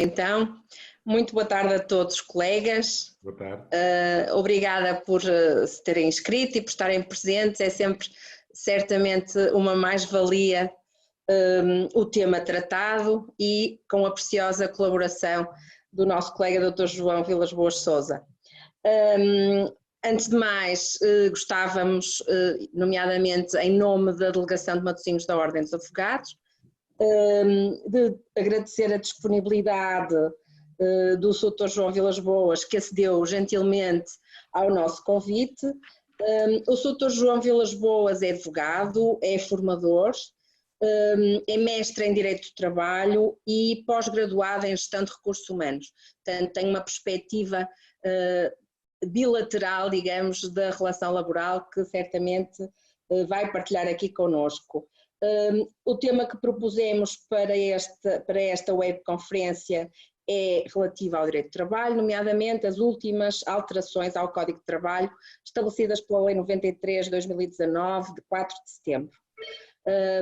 Então, muito boa tarde a todos, colegas. Boa tarde. Obrigada por se terem inscrito e por estarem presentes. É sempre, certamente, uma mais-valia o tema tratado e com a preciosa colaboração do nosso colega Dr. João Vilas Boas Sousa. Antes de mais, gostávamos, nomeadamente em nome da Delegação de Matosinhos da Ordem dos Advogados, de agradecer a disponibilidade do Dr. João Vilas Boas, que acedeu gentilmente ao nosso convite. O Dr. João Vilas Boas é advogado, é formador, é mestre em Direito do Trabalho e pós-graduado em Gestão de Recursos Humanos. Portanto, tem uma perspectiva bilateral, digamos, da relação laboral que certamente vai partilhar aqui connosco. O tema que propusemos para esta webconferência é relativo ao direito de trabalho, nomeadamente as últimas alterações ao Código de Trabalho estabelecidas pela Lei 93/2019, de 4 de setembro.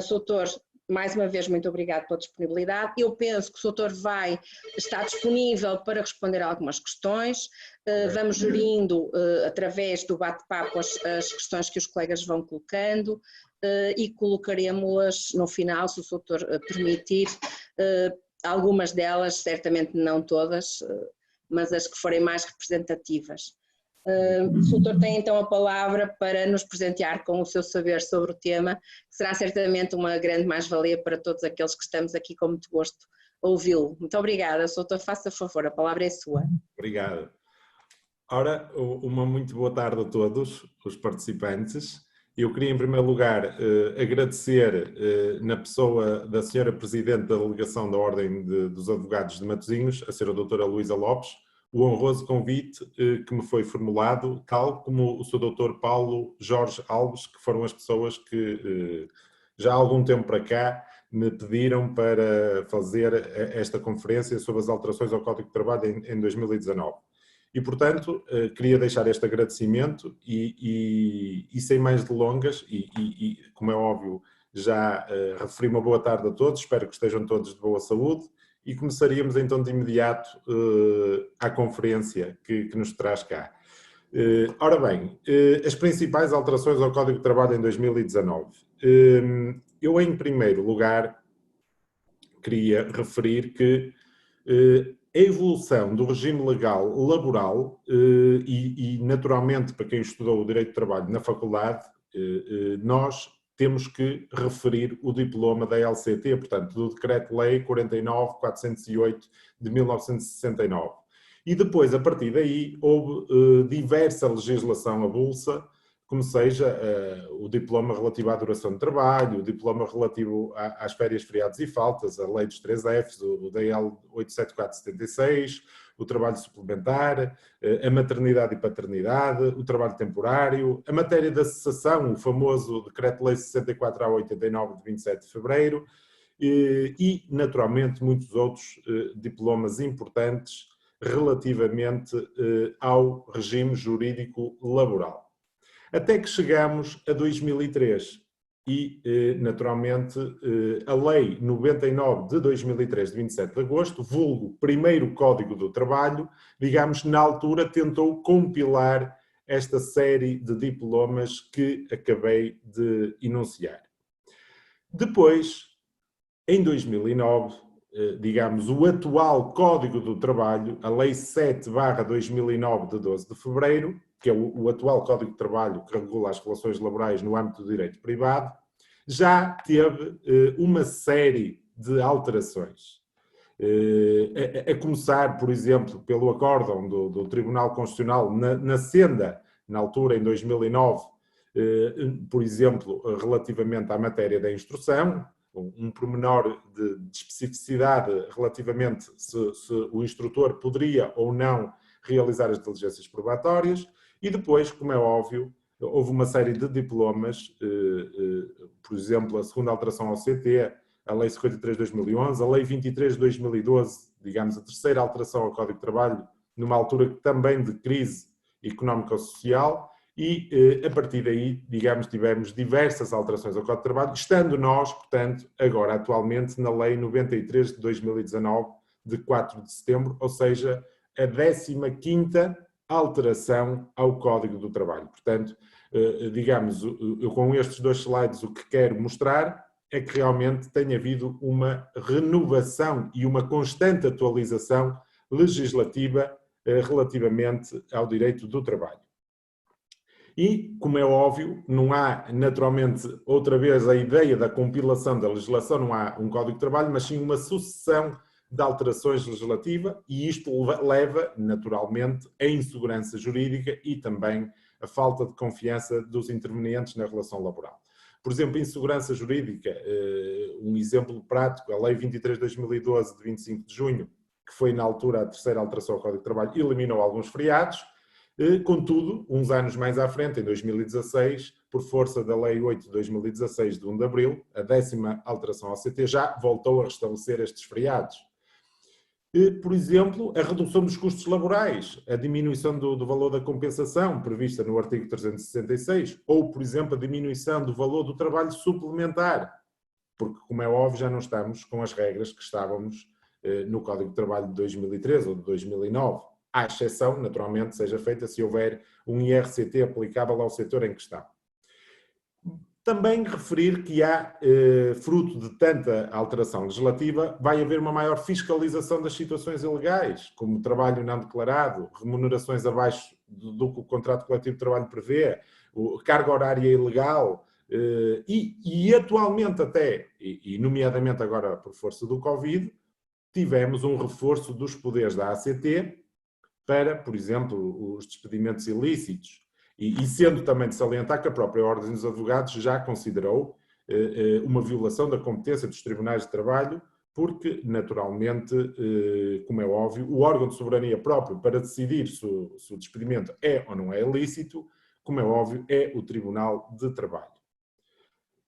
Sr. Doutor, mais uma vez, muito obrigado pela disponibilidade. Eu penso que o Doutor vai estar disponível para responder a algumas questões. Vamos gerindo, através do bate-papo, as questões que os colegas vão colocando e colocaremos-las no final, se o Doutor permitir, algumas delas, certamente não todas, mas as que forem mais representativas. O Doutor tem então a palavra para nos presentear com o seu saber sobre o tema, que será certamente uma grande mais-valia para todos aqueles que estamos aqui com muito gosto a ouvi-lo. Muito obrigada, Doutor, faça favor, a palavra é sua. Obrigado. Ora, uma muito boa tarde a todos os participantes. Eu queria, em primeiro lugar, agradecer, na pessoa da Sra. Presidente da Delegação da Ordem dos Advogados de Matosinhos, a Sra. Doutora Luísa Lopes, o honroso convite que me foi formulado, tal como o Sr. Dr. Paulo Jorge Alves, que foram as pessoas que já há algum tempo para cá me pediram para fazer esta conferência sobre as alterações ao Código de Trabalho em 2019. E, portanto, queria deixar este agradecimento e sem mais delongas, e como é óbvio, já referi uma boa tarde a todos, espero que estejam todos de boa saúde, e começaríamos então de imediato à conferência que nos traz cá. Ora bem, as principais alterações ao Código de Trabalho em 2019. Eu, em primeiro lugar, queria referir que a evolução do regime legal laboral e, naturalmente, para quem estudou o Direito de Trabalho na faculdade, nós temos que referir o diploma da LCT, portanto, do Decreto-Lei 49.408 de 1969. E depois, a partir daí, houve diversa legislação avulsa, como seja o diploma relativo à duração de trabalho, o diploma relativo às férias, feriados e faltas, a lei dos 3Fs, o DL 874/76, o trabalho suplementar, a maternidade e paternidade, o trabalho temporário, a matéria da cessação, o famoso Decreto-Lei 64/89 de 27 de fevereiro e, naturalmente, muitos outros diplomas importantes relativamente ao regime jurídico laboral. Até que chegamos a 2003 e, naturalmente, a Lei 99 de 2003, de 27 de agosto, vulgo primeiro Código do Trabalho, digamos, na altura tentou compilar esta série de diplomas que acabei de enunciar. Depois, em 2009, digamos, o atual Código do Trabalho, a Lei 7/2009 de 12 de fevereiro, que é o atual Código de Trabalho que regula as relações laborais no âmbito do direito privado, já teve uma série de alterações. A começar, por exemplo, pelo acórdão do Tribunal Constitucional na Senda, na altura, em 2009, por exemplo, relativamente à matéria da instrução, um pormenor de especificidade relativamente se o instrutor poderia ou não realizar as diligências probatórias. E depois, como é óbvio, houve uma série de diplomas, por exemplo, a segunda alteração ao CT, a Lei 53 de 2011, a Lei 23 de 2012, digamos, a terceira alteração ao Código de Trabalho, numa altura também de crise económico-social, e a partir daí, digamos, tivemos diversas alterações ao Código de Trabalho, estando nós, portanto, agora atualmente na Lei 93 de 2019, de 4 de setembro, ou seja, a 15ª alteração ao Código do Trabalho. Portanto, digamos, eu com estes 2 slides o que quero mostrar é que realmente tem havido uma renovação e uma constante atualização legislativa relativamente ao direito do trabalho. E, como é óbvio, não há naturalmente outra vez a ideia da compilação da legislação, não há um Código de Trabalho, mas sim uma sucessão de alterações legislativas, e isto leva naturalmente à insegurança jurídica e também à falta de confiança dos intervenientes na relação laboral. Por exemplo, insegurança jurídica, um exemplo prático, a Lei 23 de 2012, de 25 de junho, que foi na altura a 3ª alteração ao Código de Trabalho, eliminou alguns feriados. Contudo, uns anos mais à frente, em 2016, por força da Lei 8 de 2016, de 1 de abril, a 10ª alteração ao CT já voltou a restabelecer estes feriados. Por exemplo, a redução dos custos laborais, a diminuição do valor da compensação prevista no artigo 366, ou, por exemplo, a diminuição do valor do trabalho suplementar, porque, como é óbvio, já não estamos com as regras que estávamos no Código de Trabalho de 2013 ou de 2009. À exceção, naturalmente, seja feita se houver um IRCT aplicável ao setor em questão. Também referir que há, fruto de tanta alteração legislativa, vai haver uma maior fiscalização das situações ilegais, como trabalho não declarado, remunerações abaixo do que o contrato coletivo de trabalho prevê, carga horária ilegal, e atualmente até, e nomeadamente agora por força do Covid, tivemos um reforço dos poderes da ACT para, por exemplo, os despedimentos ilícitos. E sendo também de salientar que a própria Ordem dos Advogados já considerou uma violação da competência dos tribunais de trabalho, porque, naturalmente, como é óbvio, o órgão de soberania próprio para decidir se o despedimento é ou não é ilícito, como é óbvio, é o Tribunal de Trabalho.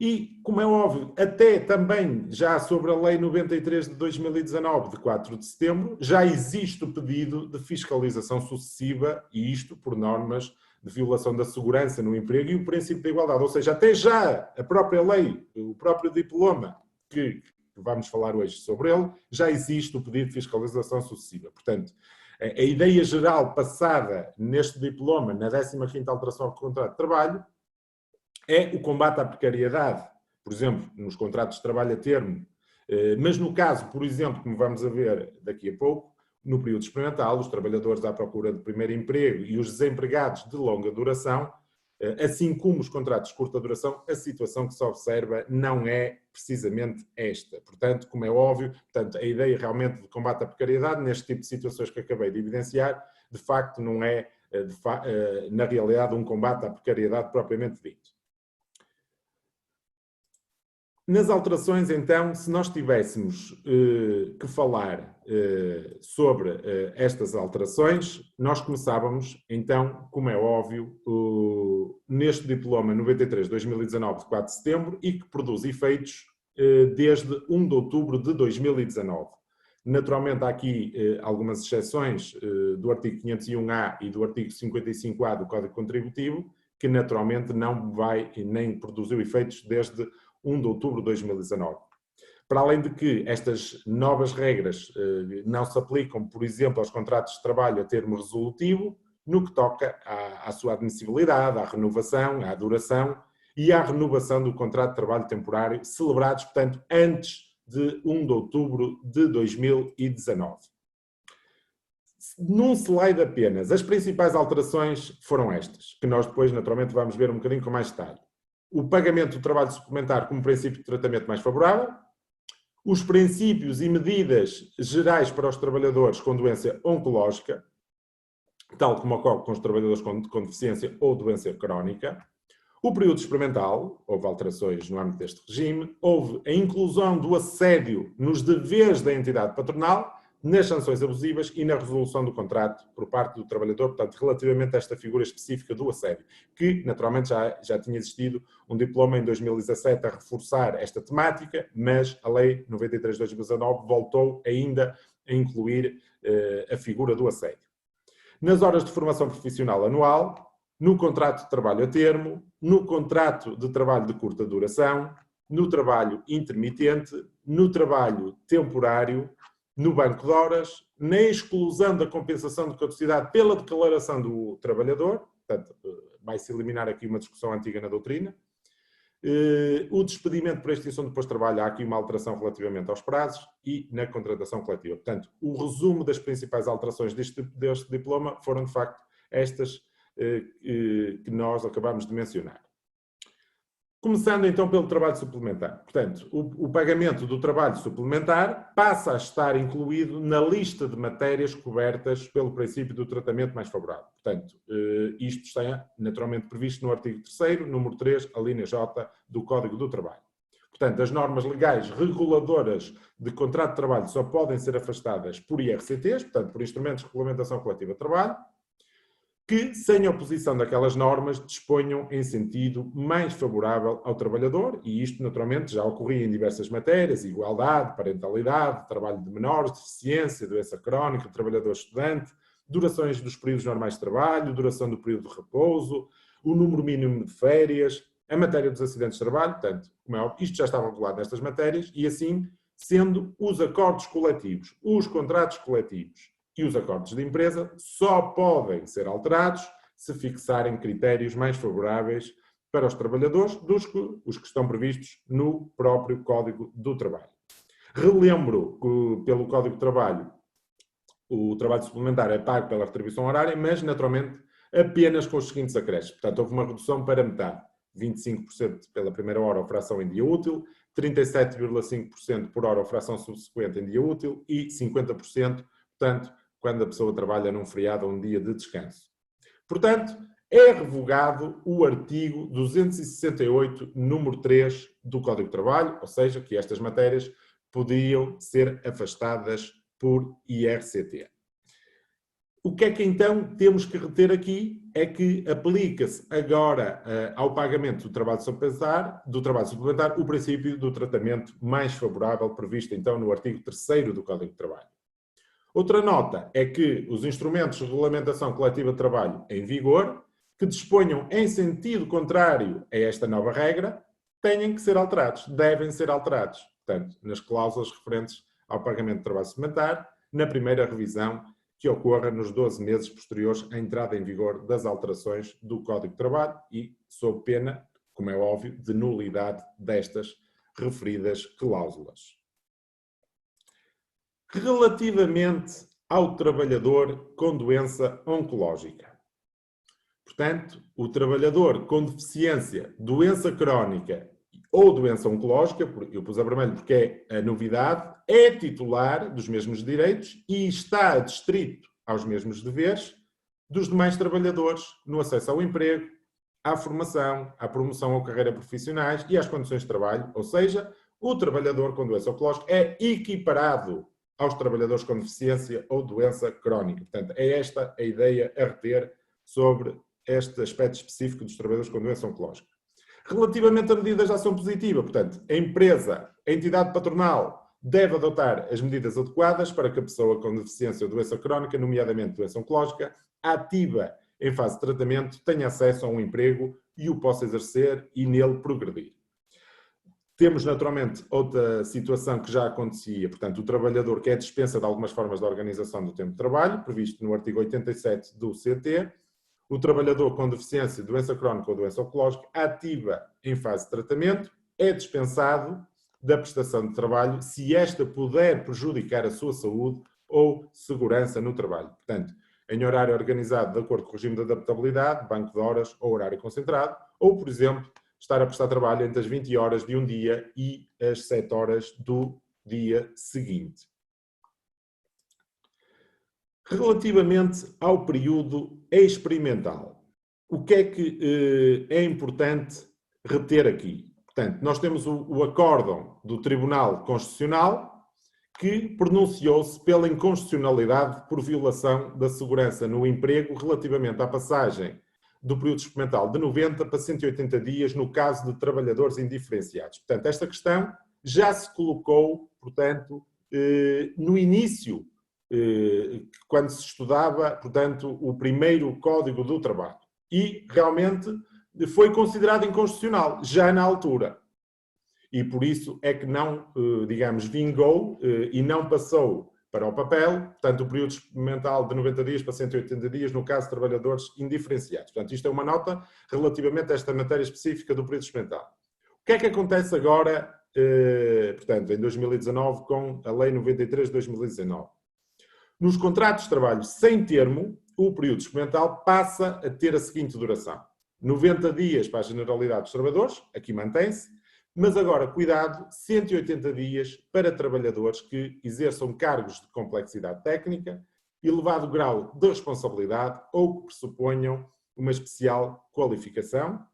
E, como é óbvio, até também já sobre a Lei 93 de 2019, de 4 de setembro, já existe o pedido de fiscalização sucessiva, e isto por normas de violação da segurança no emprego e o princípio da igualdade. Ou seja, até já a própria lei, o próprio diploma, que vamos falar hoje sobre ele, já existe o pedido de fiscalização sucessiva. Portanto, a ideia geral passada neste diploma, na 15ª alteração ao contrato de trabalho, é o combate à precariedade, por exemplo, nos contratos de trabalho a termo, mas no caso, por exemplo, como vamos a ver daqui a pouco, no período experimental, os trabalhadores à procura de primeiro emprego e os desempregados de longa duração, assim como os contratos de curta duração, a situação que se observa não é precisamente esta. Portanto, como é óbvio, a ideia realmente de combate à precariedade, neste tipo de situações que acabei de evidenciar, de facto não é, na realidade, um combate à precariedade propriamente dito. Nas alterações, então, se nós tivéssemos que falar sobre estas alterações, nós começávamos, então, como é óbvio, neste diploma 93/2019 de 4 de setembro e que produz efeitos desde 1 de outubro de 2019. Naturalmente, há aqui algumas exceções do artigo 501A e do artigo 55A do Código Contributivo, que naturalmente não vai nem produziu efeitos desde 1 de outubro de 2019. Para além de que estas novas regras não se aplicam, por exemplo, aos contratos de trabalho a termo resolutivo, no que toca à sua admissibilidade, à renovação, à duração e à renovação do contrato de trabalho temporário, celebrados, portanto, antes de 1 de outubro de 2019. Num slide apenas, as principais alterações foram estas, que nós depois, naturalmente, vamos ver um bocadinho com mais detalhe. O pagamento do trabalho suplementar como princípio de tratamento mais favorável, os princípios e medidas gerais para os trabalhadores com doença oncológica, tal como ocorre com os trabalhadores com deficiência ou doença crónica, o período experimental, houve alterações no âmbito deste regime, houve a inclusão do assédio nos deveres da entidade patronal, nas sanções abusivas e na resolução do contrato por parte do trabalhador, portanto, relativamente a esta figura específica do assédio, que naturalmente já tinha existido um diploma em 2017 a reforçar esta temática, mas a Lei 93 de 2019 voltou ainda a incluir a figura do assédio. Nas horas de formação profissional anual, no contrato de trabalho a termo, no contrato de trabalho de curta duração, no trabalho intermitente, no trabalho temporário, no banco de horas, na exclusão da compensação de caducidade pela declaração do trabalhador, portanto, vai-se eliminar aqui uma discussão antiga na doutrina, o despedimento por extinção do posto de trabalho, há aqui uma alteração relativamente aos prazos, e na contratação coletiva. Portanto, o resumo das principais alterações deste diploma foram, de facto, estas que nós acabamos de mencionar. Começando então pelo trabalho suplementar. Portanto, o pagamento do trabalho suplementar passa a estar incluído na lista de matérias cobertas pelo princípio do tratamento mais favorável. Portanto, isto está naturalmente previsto no artigo 3º, número 3, a linha J do Código do Trabalho. Portanto, as normas legais reguladoras de contrato de trabalho só podem ser afastadas por IRCTs, portanto, por instrumentos de regulamentação coletiva de trabalho, que, sem oposição daquelas normas, disponham em sentido mais favorável ao trabalhador, e isto, naturalmente, já ocorria em diversas matérias: igualdade, parentalidade, trabalho de menores, deficiência, doença crónica, trabalhador estudante, durações dos períodos normais de trabalho, duração do período de repouso, o número mínimo de férias, a matéria dos acidentes de trabalho. Portanto, como é óbvio, isto já estava regulado nestas matérias, e assim, sendo os acordos coletivos, os contratos coletivos e os acordos de empresa só podem ser alterados se fixarem critérios mais favoráveis para os trabalhadores dos que os que estão previstos no próprio Código do Trabalho. Relembro que, pelo Código do Trabalho, o trabalho suplementar é pago pela retribuição horária, mas, naturalmente, apenas com os seguintes acréscimos. Portanto, houve uma redução para metade: 25% pela primeira hora ou fração em dia útil, 37,5% por hora ou fração subsequente em dia útil e 50%, portanto, quando a pessoa trabalha num feriado ou um dia de descanso. Portanto, é revogado o artigo 268, número 3 do Código de Trabalho, ou seja, que estas matérias podiam ser afastadas por IRCT. O que é que então temos que reter aqui? É que aplica-se agora ao pagamento do trabalho suplementar o princípio do tratamento mais favorável previsto então no artigo 3º do Código de Trabalho. Outra nota é que os instrumentos de regulamentação coletiva de trabalho em vigor, que disponham em sentido contrário a esta nova regra, têm que ser alterados, devem ser alterados. Portanto, nas cláusulas referentes ao pagamento de trabalho suplementar, na primeira revisão que ocorra nos 12 meses posteriores à entrada em vigor das alterações do Código de Trabalho e sob pena, como é óbvio, de nulidade destas referidas cláusulas. Relativamente ao trabalhador com doença oncológica. Portanto, o trabalhador com deficiência, doença crónica ou doença oncológica, eu pus a vermelho porque é a novidade, é titular dos mesmos direitos e está adstrito aos mesmos deveres dos demais trabalhadores no acesso ao emprego, à formação, à promoção ou carreira profissionais e às condições de trabalho, ou seja, o trabalhador com doença oncológica é equiparado aos trabalhadores com deficiência ou doença crónica. Portanto, é esta a ideia a reter sobre este aspecto específico dos trabalhadores com doença oncológica. Relativamente a medidas de ação positiva, portanto, a empresa, a entidade patronal, deve adotar as medidas adequadas para que a pessoa com deficiência ou doença crónica, nomeadamente doença oncológica, ativa em fase de tratamento, tenha acesso a um emprego e o possa exercer e nele progredir. Temos, naturalmente, outra situação que já acontecia, portanto, o trabalhador que é dispensa de algumas formas de organização do tempo de trabalho, previsto no artigo 87 do CT, o trabalhador com deficiência, doença crónica ou doença oncológica, ativa em fase de tratamento, é dispensado da prestação de trabalho se esta puder prejudicar a sua saúde ou segurança no trabalho. Portanto, em horário organizado de acordo com o regime de adaptabilidade, banco de horas ou horário concentrado, ou, por exemplo, estar a prestar trabalho entre as 20 horas de um dia e as 7 horas do dia seguinte. Relativamente ao período experimental, o que é que é importante reter aqui? Portanto, nós temos o acórdão do Tribunal Constitucional que pronunciou-se pela inconstitucionalidade por violação da segurança no emprego relativamente à passagem do período experimental de 90 para 180 dias no caso de trabalhadores indiferenciados. Portanto, esta questão já se colocou, portanto, no início, quando se estudava, portanto, o primeiro Código do Trabalho. E, realmente, foi considerado inconstitucional, já na altura. E, por isso, é que não, digamos, vingou e não passou para o papel, portanto, o período experimental de 90 dias para 180 dias, no caso de trabalhadores indiferenciados. Portanto, isto é uma nota relativamente a esta matéria específica do período experimental. O que é que acontece agora, portanto, em 2019, com a Lei 93 de 2019? Nos contratos de trabalho sem termo, o período experimental passa a ter a seguinte duração: 90 dias para a generalidade dos trabalhadores, aqui mantém-se, mas agora, cuidado, 180 dias para trabalhadores que exerçam cargos de complexidade técnica, elevado grau de responsabilidade ou que pressuponham uma especial qualificação,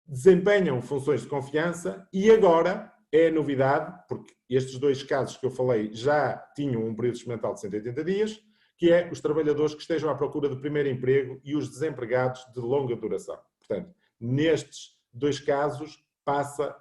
desempenham funções de confiança e agora é a novidade, porque estes dois casos que eu falei já tinham um período experimental de 180 dias, que é os trabalhadores que estejam à procura de primeiro emprego e os desempregados de longa duração. Portanto, nestes dois casos passa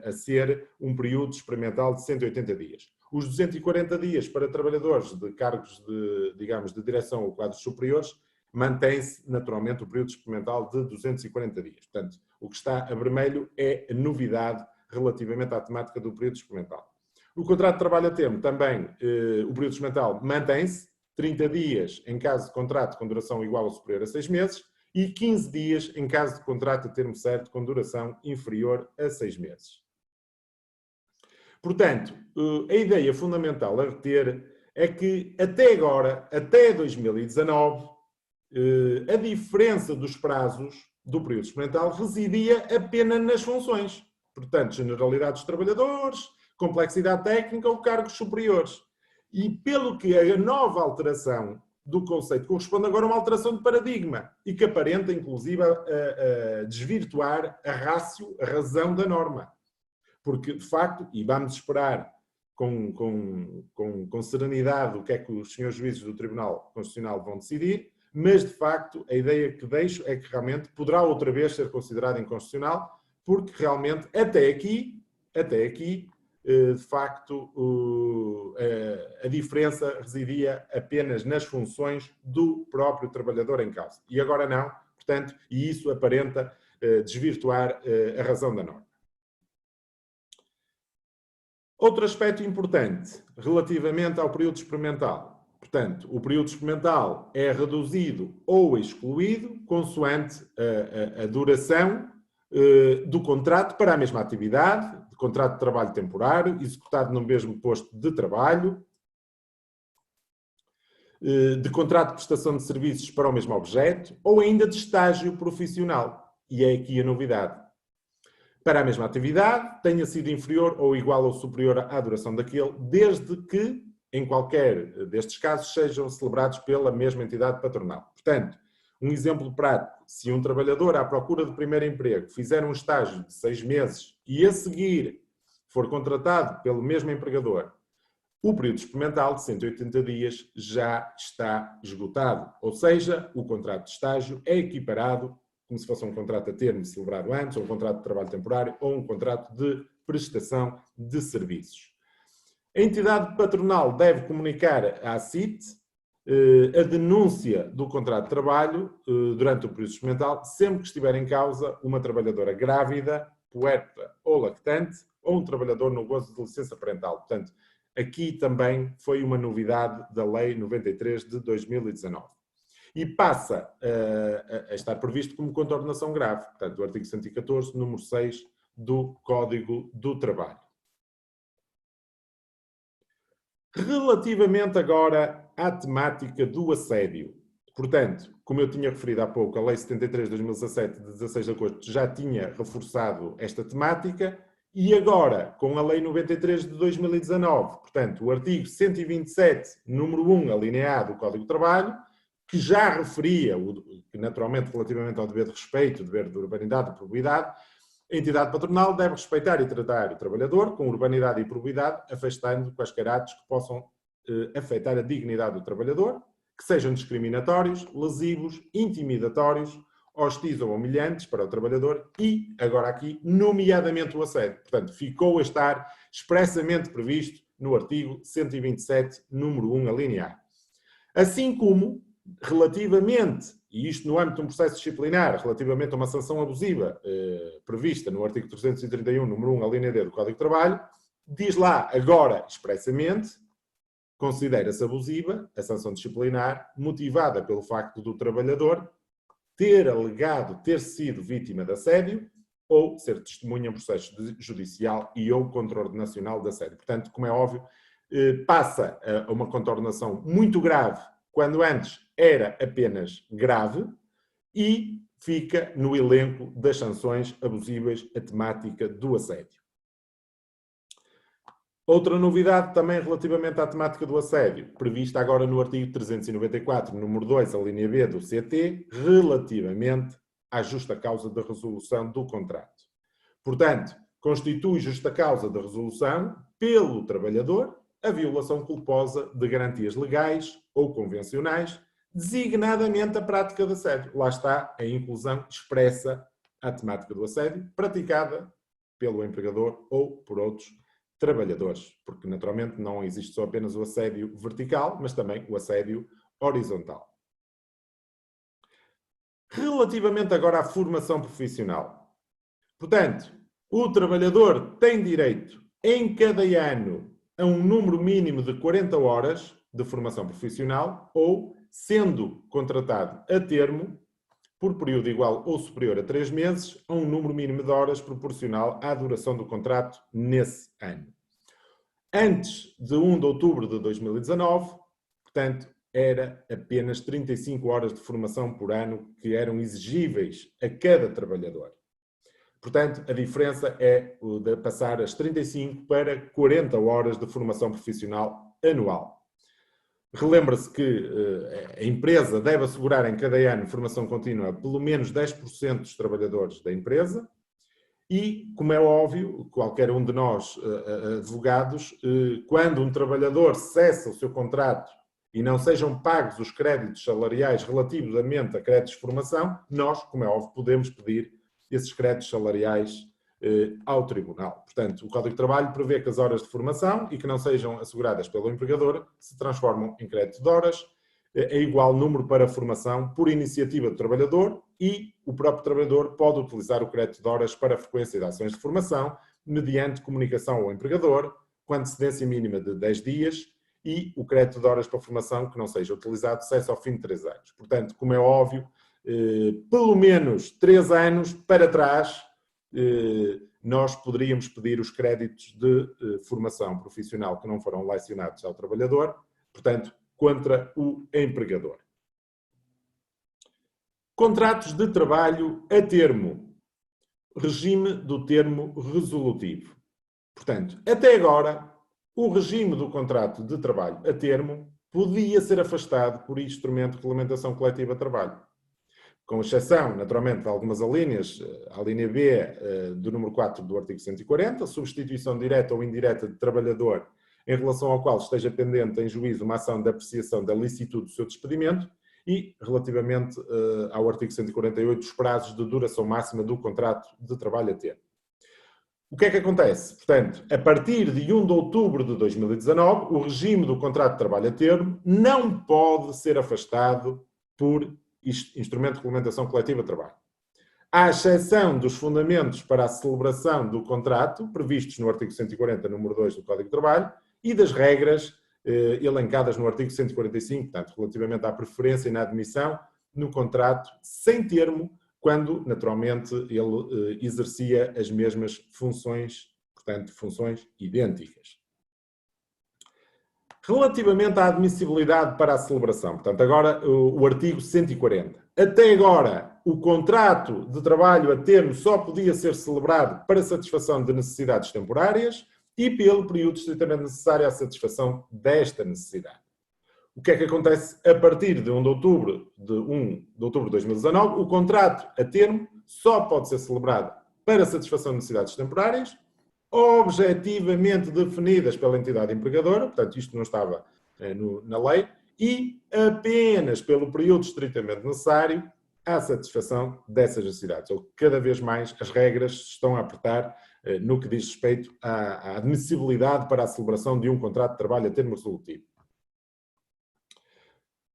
a ser um período experimental de 180 dias. Os 240 dias para trabalhadores de cargos de, digamos, de direção ou quadros superiores, mantém-se naturalmente o período experimental de 240 dias. Portanto, o que está a vermelho é a novidade relativamente à temática do período experimental. O contrato de trabalho a termo também, o período experimental mantém-se, 30 dias em caso de contrato com duração igual ou superior a 6 meses e 15 dias em caso de contrato a termo certo com duração inferior a 6 meses. Portanto, a ideia fundamental a reter é que até agora, até 2019, a diferença dos prazos do período experimental residia apenas nas funções. Portanto, generalidade dos trabalhadores, complexidade técnica ou cargos superiores. E pelo que a nova alteração do conceito corresponde agora a uma alteração de paradigma e que aparenta, inclusive, a desvirtuar a ratio, a razão da norma. Porque, de facto, e vamos esperar com serenidade o que é que os senhores juízes do Tribunal Constitucional vão decidir, mas, de facto, a ideia que deixo é que realmente poderá outra vez ser considerada inconstitucional, porque realmente, até aqui, de facto, a diferença residia apenas nas funções do próprio trabalhador em causa. E agora não, portanto, e isso aparenta desvirtuar a razão da norma. Outro aspecto importante relativamente ao período experimental. Portanto, o período experimental é reduzido ou excluído consoante a duração do contrato para a mesma atividade, de contrato de trabalho temporário, executado no mesmo posto de trabalho, de contrato de prestação de serviços para o mesmo objeto, ou ainda de estágio profissional. E é aqui a novidade. Para a mesma atividade, tenha sido inferior ou igual ou superior à duração daquele, desde que, em qualquer destes casos, sejam celebrados pela mesma entidade patronal. Portanto, um exemplo prático: se um trabalhador à procura de primeiro emprego fizer um estágio de 6 meses e a seguir for contratado pelo mesmo empregador, o período experimental de 180 dias já está esgotado. Ou seja, o contrato de estágio é equiparado como se fosse um contrato a termo celebrado antes, ou um contrato de trabalho temporário, ou um contrato de prestação de serviços. A entidade patronal deve comunicar à CIT a denúncia do contrato de trabalho durante o período experimental, sempre que estiver em causa uma trabalhadora grávida, puérpera ou lactante, ou um trabalhador no gozo de licença parental. Portanto, aqui também foi uma novidade da Lei 93 de 2019. E passa a estar previsto como contornação grave. Portanto, o artigo 114, número 6 do Código do Trabalho. Relativamente agora à temática do assédio. Portanto, como eu tinha referido há pouco, a Lei 73 de 2017, de 16 de agosto, já tinha reforçado esta temática e agora, com a Lei 93 de 2019, portanto, o artigo 127, número 1, a linha A do Código do Trabalho, que já referia, naturalmente, relativamente ao dever de respeito, dever de urbanidade e probidade, a entidade patronal deve respeitar e tratar o trabalhador com urbanidade e probidade, afastando quaisquer atos que possam afetar a dignidade do trabalhador, que sejam discriminatórios, lesivos, intimidatórios, hostis ou humilhantes para o trabalhador e, agora aqui, nomeadamente o assédio. Portanto, ficou a estar expressamente previsto no artigo 127, número 1, a linha A. Assim como, relativamente, e isto no âmbito de um processo disciplinar, relativamente a uma sanção abusiva prevista no artigo 331, número 1, a linha D do Código de Trabalho, diz lá agora expressamente considera-se abusiva a sanção disciplinar motivada pelo facto do trabalhador ter alegado ter sido vítima de assédio ou ser testemunha em processo judicial e ou contraordenacional de assédio. Portanto, como é óbvio, passa a uma contraordenação muito grave, quando antes era apenas grave, e fica no elenco das sanções abusivas a temática do assédio. Outra novidade também relativamente à temática do assédio, prevista agora no artigo 394, número 2, a linha B do CT, relativamente à justa causa da resolução do contrato. Portanto, constitui justa causa da resolução pelo trabalhador a violação culposa de garantias legais ou convencionais, designadamente a prática de assédio. Lá está a inclusão expressa à temática do assédio, praticada pelo empregador ou por outros trabalhadores, porque naturalmente não existe só apenas o assédio vertical, mas também o assédio horizontal. Relativamente agora à formação profissional. Portanto, o trabalhador tem direito em cada ano a um número mínimo de 40 horas de formação profissional ou, sendo contratado a termo, por período igual ou superior a 3 meses, a um número mínimo de horas proporcional à duração do contrato nesse ano. Antes de 1 de outubro de 2019, portanto, era apenas 35 horas de formação por ano que eram exigíveis a cada trabalhador. Portanto, a diferença é de passar as 35 para 40 horas de formação profissional anual. Relembra-se que a empresa deve assegurar em cada ano formação contínua a pelo menos 10% dos trabalhadores da empresa e, como é óbvio, qualquer um de nós, advogados, quando um trabalhador cessa o seu contrato e não sejam pagos os créditos salariais relativamente a créditos de formação, nós, como é óbvio, podemos pedir esses créditos salariais ao Tribunal. Portanto, o Código de Trabalho prevê que as horas de formação e que não sejam asseguradas pelo empregador se transformam em crédito de horas, a igual número para a formação por iniciativa do trabalhador e o próprio trabalhador pode utilizar o crédito de horas para a frequência de ações de formação mediante comunicação ao empregador com antecedência mínima de 10 dias e o crédito de horas para a formação que não seja utilizado cessa ao fim de 3 anos. Portanto, como é óbvio, pelo menos 3 anos para trás, nós poderíamos pedir os créditos de formação profissional que não foram lecionados ao trabalhador, portanto, contra o empregador. Contratos de trabalho a termo. Regime do termo resolutivo. Portanto, até agora, o regime do contrato de trabalho a termo podia ser afastado por instrumento de regulamentação coletiva de trabalho. Com exceção, naturalmente, de algumas alíneas, a linha B do número 4 do artigo 140, substituição direta ou indireta de trabalhador em relação ao qual esteja pendente em juízo uma ação de apreciação da licitude do seu despedimento e, relativamente ao artigo 148, os prazos de duração máxima do contrato de trabalho a termo. O que é que acontece? Portanto, a partir de 1 de outubro de 2019, o regime do contrato de trabalho a termo não pode ser afastado por instrumento de regulamentação coletiva de trabalho. À exceção dos fundamentos para a celebração do contrato, previstos no artigo 140, número 2 do Código de Trabalho, e das regras elencadas no artigo 145, portanto, relativamente à preferência e na admissão no contrato sem termo, quando, naturalmente, ele exercia as mesmas funções, portanto, funções idênticas. Relativamente à admissibilidade para a celebração, portanto, agora o artigo 140. Até agora, o contrato de trabalho a termo só podia ser celebrado para satisfação de necessidades temporárias e pelo período estritamente necessário à satisfação desta necessidade. O que é que acontece a partir de 1 de outubro de 2019? O contrato a termo só pode ser celebrado para satisfação de necessidades temporárias, objetivamente definidas pela entidade empregadora, portanto isto não estava na lei, e apenas pelo período estritamente necessário à satisfação dessas necessidades. Ou cada vez mais as regras estão a apertar no que diz respeito à admissibilidade para a celebração de um contrato de trabalho a termo resolutivo.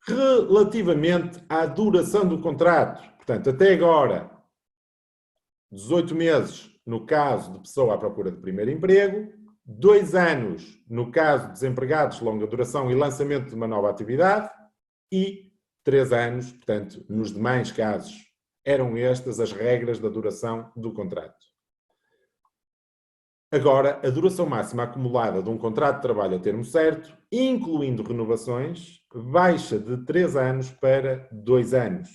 Relativamente à duração do contrato, portanto, até agora, 18 meses no caso de pessoa à procura de primeiro emprego, 2 anos no caso de desempregados de longa duração e lançamento de uma nova atividade e 3 anos, portanto, nos demais casos. Eram estas as regras da duração do contrato. Agora, a duração máxima acumulada de um contrato de trabalho a termo certo, incluindo renovações, baixa de 3 anos para 2 anos.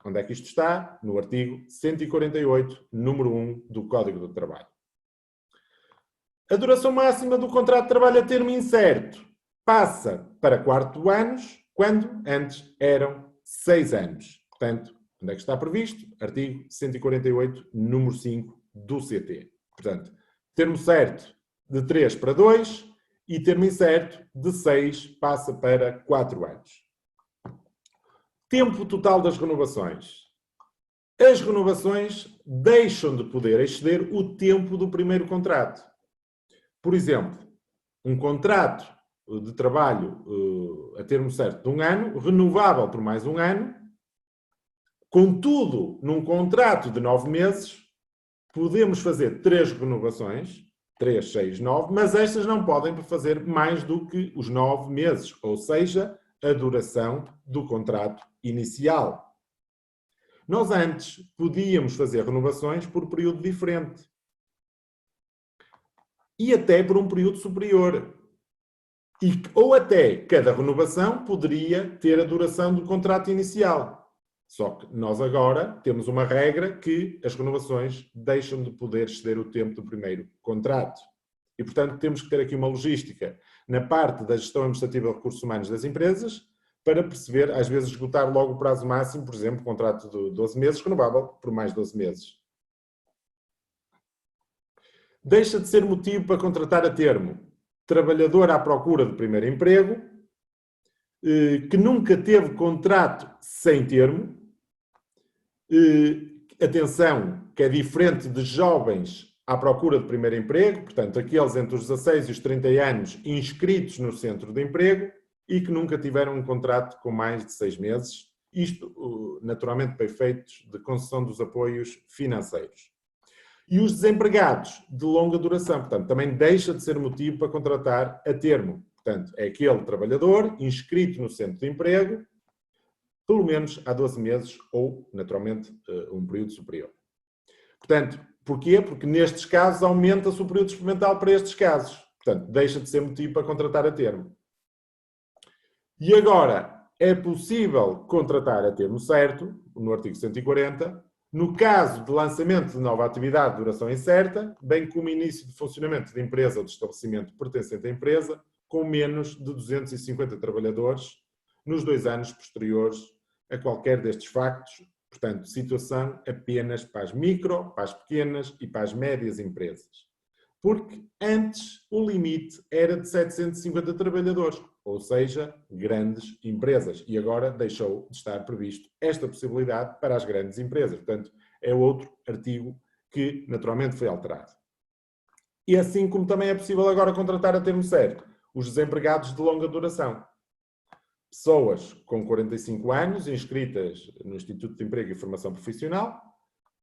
Onde é que isto está? No artigo 148, número 1 do Código do Trabalho. A duração máxima do contrato de trabalho a termo incerto passa para 4 anos, quando antes eram 6 anos. Portanto, onde é que está previsto? Artigo 148, número 5 do CT. Portanto, termo certo de 3 para 2 e termo incerto de 6 passa para 4 anos. Tempo total das renovações. As renovações deixam de poder exceder o tempo do primeiro contrato. Por exemplo, um contrato de trabalho a termo certo de 1 ano, renovável por mais 1 ano, contudo, num contrato de 9 meses, podemos fazer 3 renovações, 3, 6, 9, mas estas não podem fazer mais do que os 9 meses, ou seja, a duração do contrato inicial. Nós antes podíamos fazer renovações por período diferente. E até por um período superior. Ou até cada renovação poderia ter a duração do contrato inicial. Só que nós agora temos uma regra que as renovações deixam de poder exceder o tempo do primeiro contrato. E, portanto, temos que ter aqui uma logística na parte da gestão administrativa de recursos humanos das empresas para perceber, às vezes, esgotar logo o prazo máximo, por exemplo, contrato de 12 meses, renovável por mais 12 meses. Deixa de ser motivo para contratar a termo. Trabalhador à procura de primeiro emprego, que nunca teve contrato sem termo. Atenção, que é diferente de jovens à procura de primeiro emprego, portanto, aqueles entre os 16 e os 30 anos inscritos no centro de emprego e que nunca tiveram um contrato com mais de 6 meses. Isto, naturalmente, para efeitos de concessão dos apoios financeiros. E os desempregados de longa duração, portanto, também deixa de ser motivo para contratar a termo. Portanto, é aquele trabalhador inscrito no centro de emprego, pelo menos há 12 meses ou, naturalmente, um período superior. Portanto, porquê? Porque nestes casos aumenta-se o período experimental para estes casos. Portanto, deixa de ser motivo para contratar a termo. E agora, é possível contratar a termo certo, no artigo 140, no caso de lançamento de nova atividade de duração incerta, bem como início de funcionamento de empresa ou de estabelecimento pertencente à empresa, com menos de 250 trabalhadores, nos 2 anos posteriores a qualquer destes factos. Portanto, situação apenas para as micro, para as pequenas e para as médias empresas. Porque antes o limite era de 750 trabalhadores, ou seja, grandes empresas. E agora deixou de estar previsto esta possibilidade para as grandes empresas. Portanto, é outro artigo que naturalmente foi alterado. E assim como também é possível agora contratar a termo certo os desempregados de longa duração. Pessoas com 45 anos inscritas no Instituto de Emprego e Formação Profissional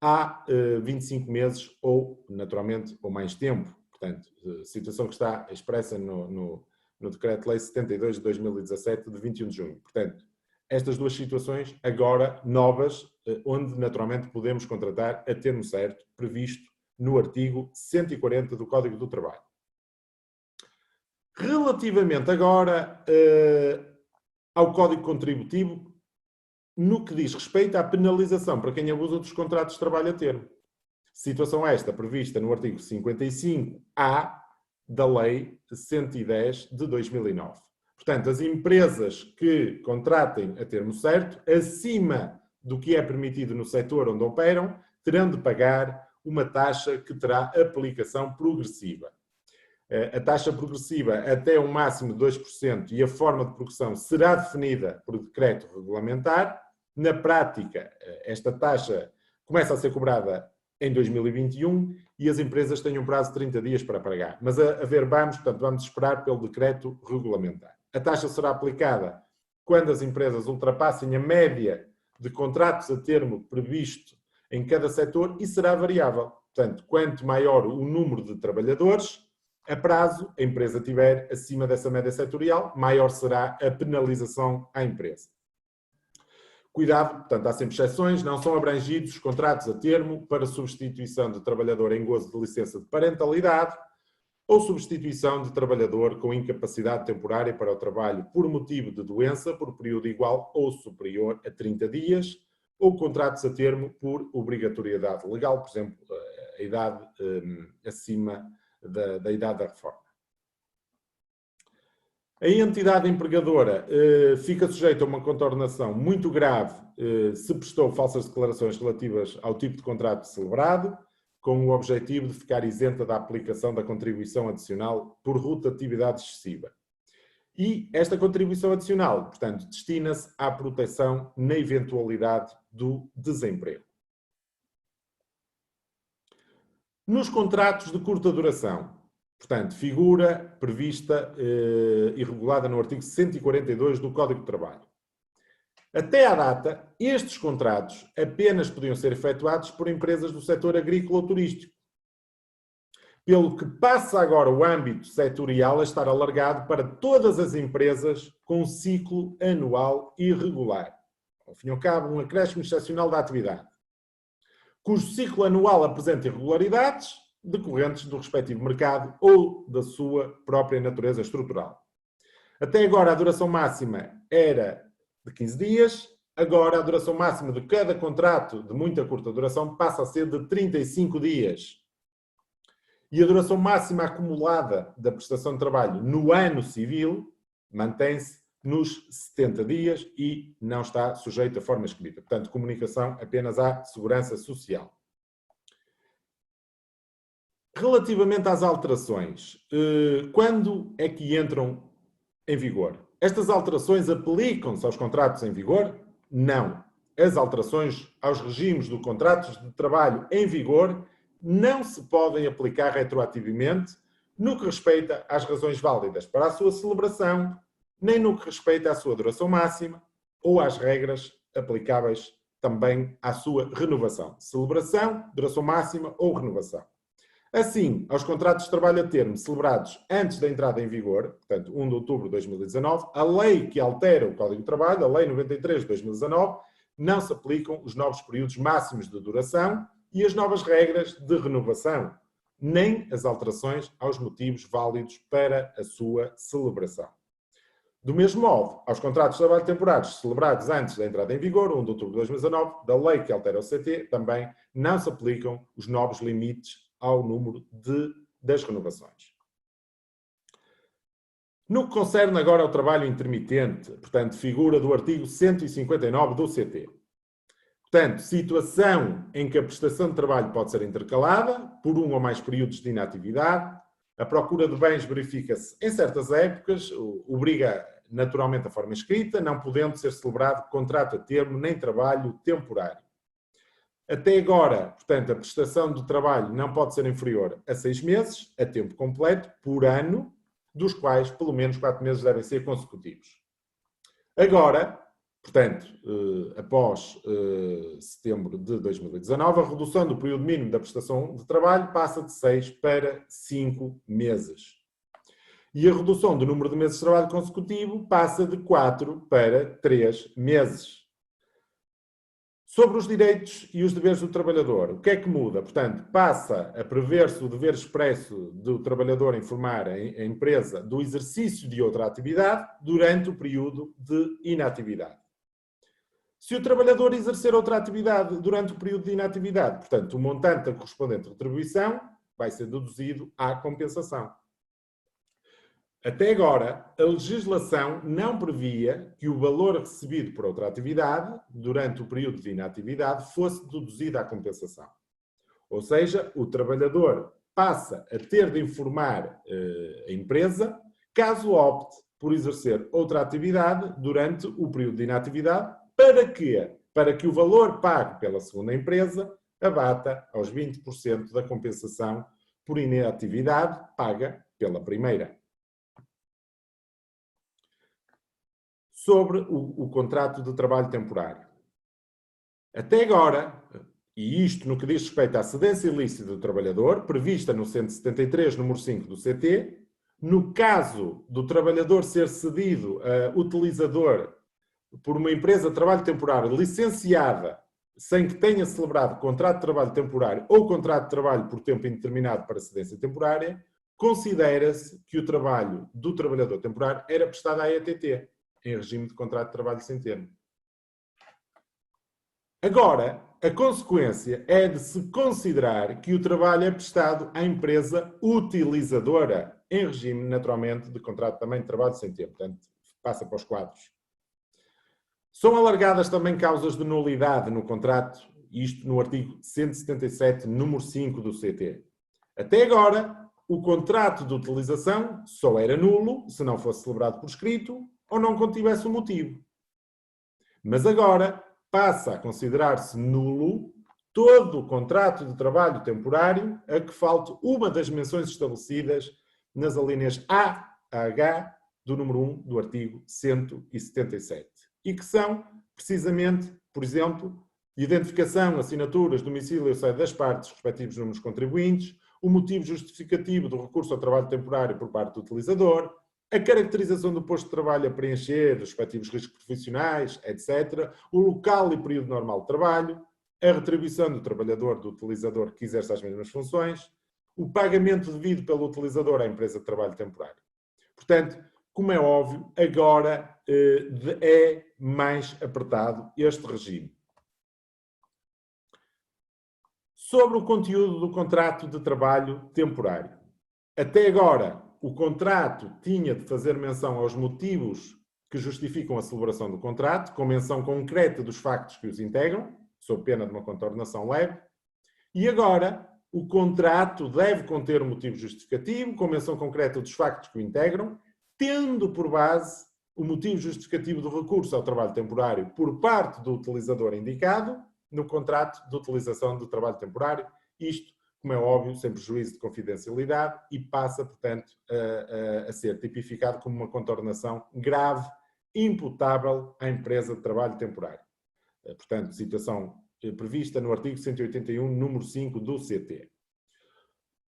há 25 meses ou, naturalmente, ou mais tempo. Portanto, situação que está expressa no Decreto-Lei 72 de 2017, de 21 de junho. Portanto, estas duas situações agora novas, onde naturalmente podemos contratar a termo certo, previsto no artigo 140 do Código do Trabalho. Relativamente agora ao Código Contributivo, no que diz respeito à penalização para quem abusa dos contratos de trabalho a termo. Situação esta prevista no artigo 55A da Lei 110 de 2009. Portanto, as empresas que contratem a termo certo, acima do que é permitido no setor onde operam, terão de pagar uma taxa que terá aplicação progressiva. A taxa progressiva até um máximo de 2% e a forma de progressão será definida por decreto regulamentar. Na prática, esta taxa começa a ser cobrada em 2021 e as empresas têm um prazo de 30 dias para pagar. Mas a ver, vamos esperar pelo decreto regulamentar. A taxa será aplicada quando as empresas ultrapassem a média de contratos a termo previsto em cada setor e será variável. Portanto, quanto maior o número de trabalhadores, A prazo, a empresa estiver acima dessa média setorial, maior será a penalização à empresa. Cuidado, portanto, há sempre exceções, não são abrangidos os contratos a termo para substituição de trabalhador em gozo de licença de parentalidade ou substituição de trabalhador com incapacidade temporária para o trabalho por motivo de doença por período igual ou superior a 30 dias, ou contratos a termo por obrigatoriedade legal, por exemplo, a idade acima da idade da reforma. A entidade empregadora fica sujeita a uma contornação muito grave se prestou falsas declarações relativas ao tipo de contrato celebrado, com o objetivo de ficar isenta da aplicação da contribuição adicional por rotatividade excessiva. E esta contribuição adicional, portanto, destina-se à proteção na eventualidade do desemprego. Nos contratos de curta duração, portanto, figura prevista e regulada no artigo 142 do Código de Trabalho. Até à data, estes contratos apenas podiam ser efetuados por empresas do setor agrícola ou turístico, pelo que passa agora o âmbito setorial a estar alargado para todas as empresas com ciclo anual irregular. Ao fim e ao cabo, um acréscimo excepcional da atividade, cujo ciclo anual apresenta irregularidades decorrentes do respectivo mercado ou da sua própria natureza estrutural. Até agora a duração máxima era de 15 dias, agora a duração máxima de cada contrato de muita curta duração passa a ser de 35 dias. E a duração máxima acumulada da prestação de trabalho no ano civil mantém-se nos 70 dias e não está sujeito a forma escrita. Portanto, comunicação apenas à Segurança Social. Relativamente às alterações, quando é que entram em vigor? Estas alterações aplicam-se aos contratos em vigor? Não. As alterações aos regimes de contratos de trabalho em vigor não se podem aplicar retroativamente no que respeita às razões válidas para a sua celebração, nem no que respeita à sua duração máxima ou às regras aplicáveis também à sua renovação. Celebração, duração máxima ou renovação. Assim, aos contratos de trabalho a termo celebrados antes da entrada em vigor, portanto, 1 de outubro de 2019, a lei que altera o Código de Trabalho, a Lei 93 de 2019, não se aplicam os novos períodos máximos de duração e as novas regras de renovação, nem as alterações aos motivos válidos para a sua celebração. Do mesmo modo, aos contratos de trabalho temporários celebrados antes da entrada em vigor, 1 de outubro de 2019, da lei que altera o CT, também não se aplicam os novos limites ao número das renovações. No que concerne agora ao trabalho intermitente, portanto, figura do artigo 159 do CT. Portanto, situação em que a prestação de trabalho pode ser intercalada por um ou mais períodos de inatividade, a procura de bens verifica-se em certas épocas, obriga naturalmente a forma escrita, não podendo ser celebrado contrato a termo nem trabalho temporário. Até agora, portanto, a prestação de trabalho não pode ser inferior a 6 meses, a tempo completo, por ano, dos quais pelo menos 4 meses devem ser consecutivos. Agora, portanto, após setembro de 2019, a redução do período mínimo da prestação de trabalho passa de 6 para 5 meses. E a redução do número de meses de trabalho consecutivo passa de 4 para 3 meses. Sobre os direitos e os deveres do trabalhador, o que é que muda? Portanto, passa a prever-se o dever expresso do trabalhador informar a empresa do exercício de outra atividade durante o período de inatividade. Se o trabalhador exercer outra atividade durante o período de inatividade, portanto, o montante da correspondente retribuição vai ser deduzido à compensação. Até agora, a legislação não previa que o valor recebido por outra atividade, durante o período de inatividade, fosse deduzido à compensação. Ou seja, o trabalhador passa a ter de informar a empresa caso opte por exercer outra atividade durante o período de inatividade. Para quê? Para que o valor pago pela segunda empresa abata aos 20% da compensação por inatividade paga pela primeira. Sobre o contrato de trabalho temporário. Até agora, e isto no que diz respeito à cedência ilícita do trabalhador, prevista no 173, número 5 do CT, no caso do trabalhador ser cedido a utilizador por uma empresa de trabalho temporário licenciada sem que tenha celebrado contrato de trabalho temporário ou contrato de trabalho por tempo indeterminado para cedência temporária, considera-se que o trabalho do trabalhador temporário era prestado à ETT, em regime de contrato de trabalho sem termo. Agora, a consequência é de se considerar que o trabalho é prestado à empresa utilizadora, em regime, naturalmente, de contrato também de trabalho sem termo. Portanto, passa para os quadros. São alargadas também causas de nulidade no contrato, isto no artigo 177, número 5 do CT. Até agora, o contrato de utilização só era nulo se não fosse celebrado por escrito ou não contivesse um motivo. Mas agora passa a considerar-se nulo todo o contrato de trabalho temporário a que falte uma das menções estabelecidas nas alíneas A a H do número 1 do artigo 177. E que são, precisamente, por exemplo, identificação, assinaturas, domicílio e sede das partes, respectivos números contribuintes, o motivo justificativo do recurso ao trabalho temporário por parte do utilizador, a caracterização do posto de trabalho a preencher, os respectivos riscos profissionais, etc., o local e período normal de trabalho, a retribuição do trabalhador do utilizador que exerce as mesmas funções, o pagamento devido pelo utilizador à empresa de trabalho temporário. Portanto, como é óbvio, agora é mais apertado este regime. Sobre o conteúdo do contrato de trabalho temporário. Até agora, o contrato tinha de fazer menção aos motivos que justificam a celebração do contrato, com menção concreta dos factos que os integram, sob pena de uma contornação leve. E agora, o contrato deve conter um motivo justificativo, com menção concreta dos factos que o integram, tendo por base o motivo justificativo do recurso ao trabalho temporário por parte do utilizador indicado no contrato de utilização do trabalho temporário. Isto, como é óbvio, sem prejuízo de confidencialidade e passa, portanto, a ser tipificado como uma contornação grave, imputável à empresa de trabalho temporário. Portanto, situação prevista no artigo 181, número 5 do CT.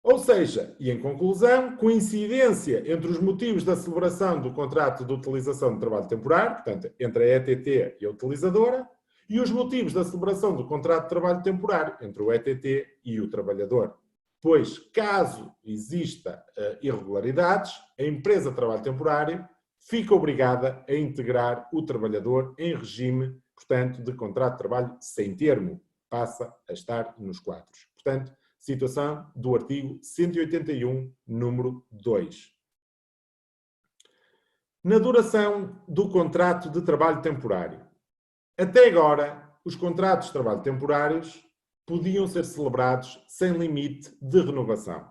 Ou seja, e em conclusão, coincidência entre os motivos da celebração do contrato de utilização de trabalho temporário, portanto, entre a ETT e a utilizadora, e os motivos da celebração do contrato de trabalho temporário entre o ETT e o trabalhador. Pois, caso exista irregularidades, a empresa de trabalho temporário fica obrigada a integrar o trabalhador em regime, portanto, de contrato de trabalho sem termo. Passa a estar nos quadros. Portanto, situação do artigo 181, número 2. Na duração do contrato de trabalho temporário. Até agora, os contratos de trabalho temporários podiam ser celebrados sem limite de renovação.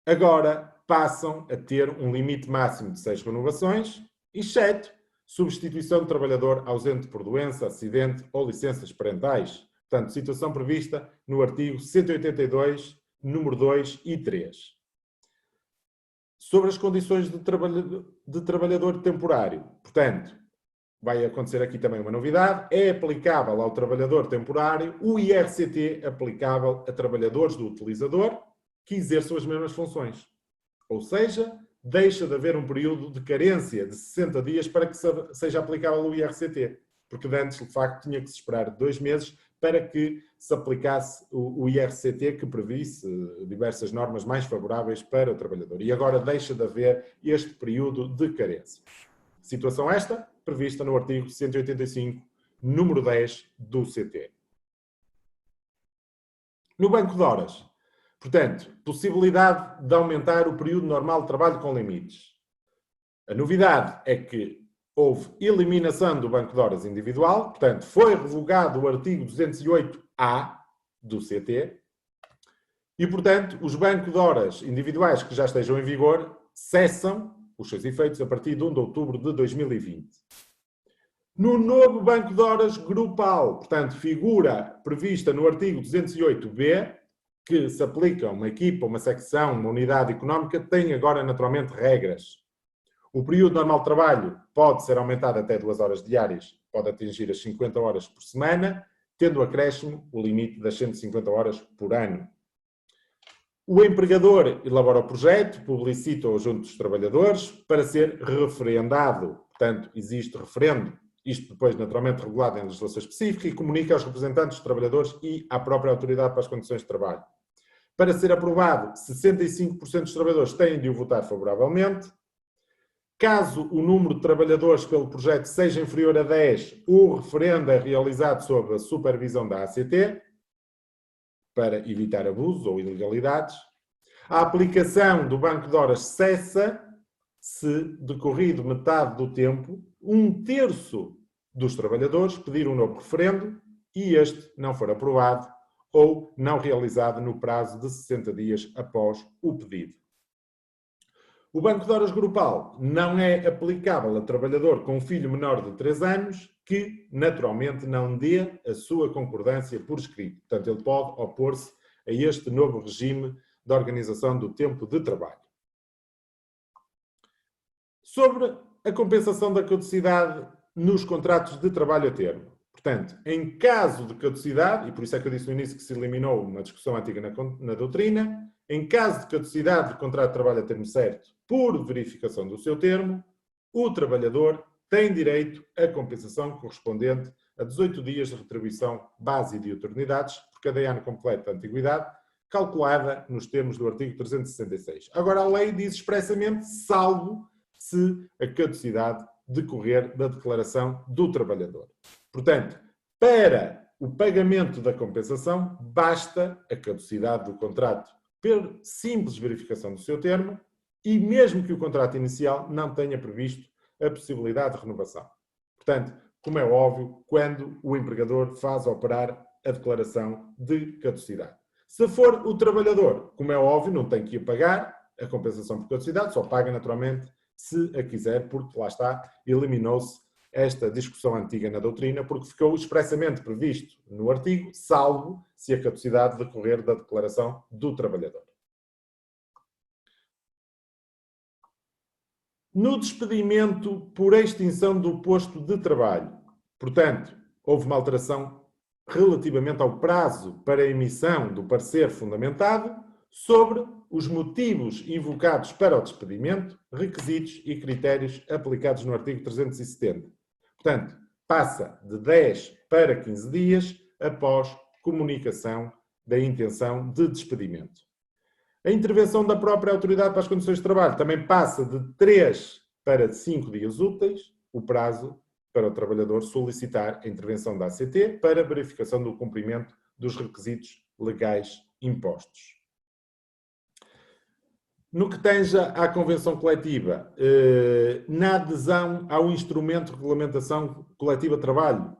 Agora passam a ter um limite máximo de 6 renovações, exceto substituição de trabalhador ausente por doença, acidente ou licenças parentais. Portanto, situação prevista no artigo 182, número 2 e 3. Sobre as condições de trabalhador temporário. Portanto, vai acontecer aqui também uma novidade, é aplicável ao trabalhador temporário o IRCT aplicável a trabalhadores do utilizador que exerçam as mesmas funções. Ou seja, deixa de haver um período de carência de 60 dias para que seja aplicável o IRCT, porque antes, de facto, tinha que se esperar 2 meses para que se aplicasse o IRCT, que previsse diversas normas mais favoráveis para o trabalhador. E agora deixa de haver este período de carência. Situação esta prevista no artigo 185, número 10 do CT. No banco de horas, portanto, possibilidade de aumentar o período normal de trabalho com limites. A novidade é que houve eliminação do banco de horas individual, portanto, foi revogado o artigo 208-A do CT e, portanto, os bancos de horas individuais que já estejam em vigor cessam os seus efeitos a partir de 1 de outubro de 2020. No novo banco de horas grupal, portanto, figura prevista no artigo 208-B, que se aplica a uma equipa, uma secção, uma unidade económica, tem agora naturalmente regras. O período normal de trabalho pode ser aumentado até 2 horas diárias, pode atingir as 50 horas por semana, tendo acréscimo o limite das 150 horas por ano. O empregador elabora o projeto, publicita-o junto dos trabalhadores para ser referendado. Portanto, existe referendo. Isto depois, naturalmente, regulado em legislação específica e comunica aos representantes dos trabalhadores e à própria autoridade para as condições de trabalho. Para ser aprovado, 65% dos trabalhadores têm de o votar favoravelmente. Caso o número de trabalhadores pelo projeto seja inferior a 10, o referendo é realizado sob a supervisão da ACT, para evitar abusos ou ilegalidades. A aplicação do banco de horas cessa se, decorrido metade do tempo, 1/3 dos trabalhadores pedir um novo referendo e este não for aprovado ou não realizado no prazo de 60 dias após o pedido. O banco de horas grupal não é aplicável a trabalhador com filho menor de 3 anos que, naturalmente, não dê a sua concordância por escrito. Portanto, ele pode opor-se a este novo regime de organização do tempo de trabalho. Sobre a compensação da caducidade nos contratos de trabalho a termo. Portanto, em caso de caducidade, e por isso é que eu disse no início que se eliminou uma discussão antiga na doutrina, em caso de caducidade do contrato de trabalho a termo certo por verificação do seu termo, o trabalhador tem direito à compensação correspondente a 18 dias de retribuição base e de diuturnidades por cada ano completo de antiguidade, calculada nos termos do artigo 366. Agora, a lei diz expressamente, salvo se a caducidade decorrer da declaração do trabalhador. Portanto, para o pagamento da compensação, basta a caducidade do contrato por simples verificação do seu termo e mesmo que o contrato inicial não tenha previsto a possibilidade de renovação. Portanto, como é óbvio, quando o empregador faz operar a declaração de caducidade. Se for o trabalhador, como é óbvio, não tem que ir pagar a compensação por caducidade, só paga naturalmente se a quiser, porque lá está, eliminou-se esta discussão antiga na doutrina, porque ficou expressamente previsto no artigo, salvo se a caducidade decorrer da declaração do trabalhador. No despedimento por extinção do posto de trabalho, portanto, houve uma alteração relativamente ao prazo para a emissão do parecer fundamentado sobre os motivos invocados para o despedimento, requisitos e critérios aplicados no artigo 370. Portanto, passa de 10 para 15 dias após comunicação da intenção de despedimento. A intervenção da própria autoridade para as condições de trabalho também passa de 3 para 5 dias úteis, o prazo para o trabalhador solicitar a intervenção da ACT para verificação do cumprimento dos requisitos legais impostos. No que tange à convenção coletiva, na adesão ao instrumento de regulamentação coletiva de trabalho,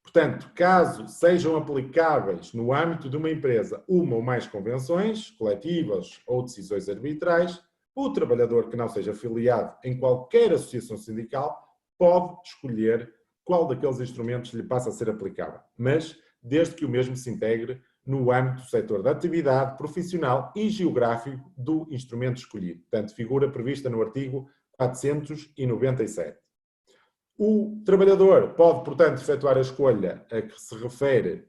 portanto, caso sejam aplicáveis no âmbito de uma empresa uma ou mais convenções coletivas ou decisões arbitrais, o trabalhador que não seja afiliado em qualquer associação sindical pode escolher qual daqueles instrumentos lhe passa a ser aplicável, mas desde que o mesmo se integre no âmbito do setor da atividade profissional e geográfico do instrumento escolhido. Portanto, figura prevista no artigo 497. O trabalhador pode, portanto, efetuar a escolha a que se refere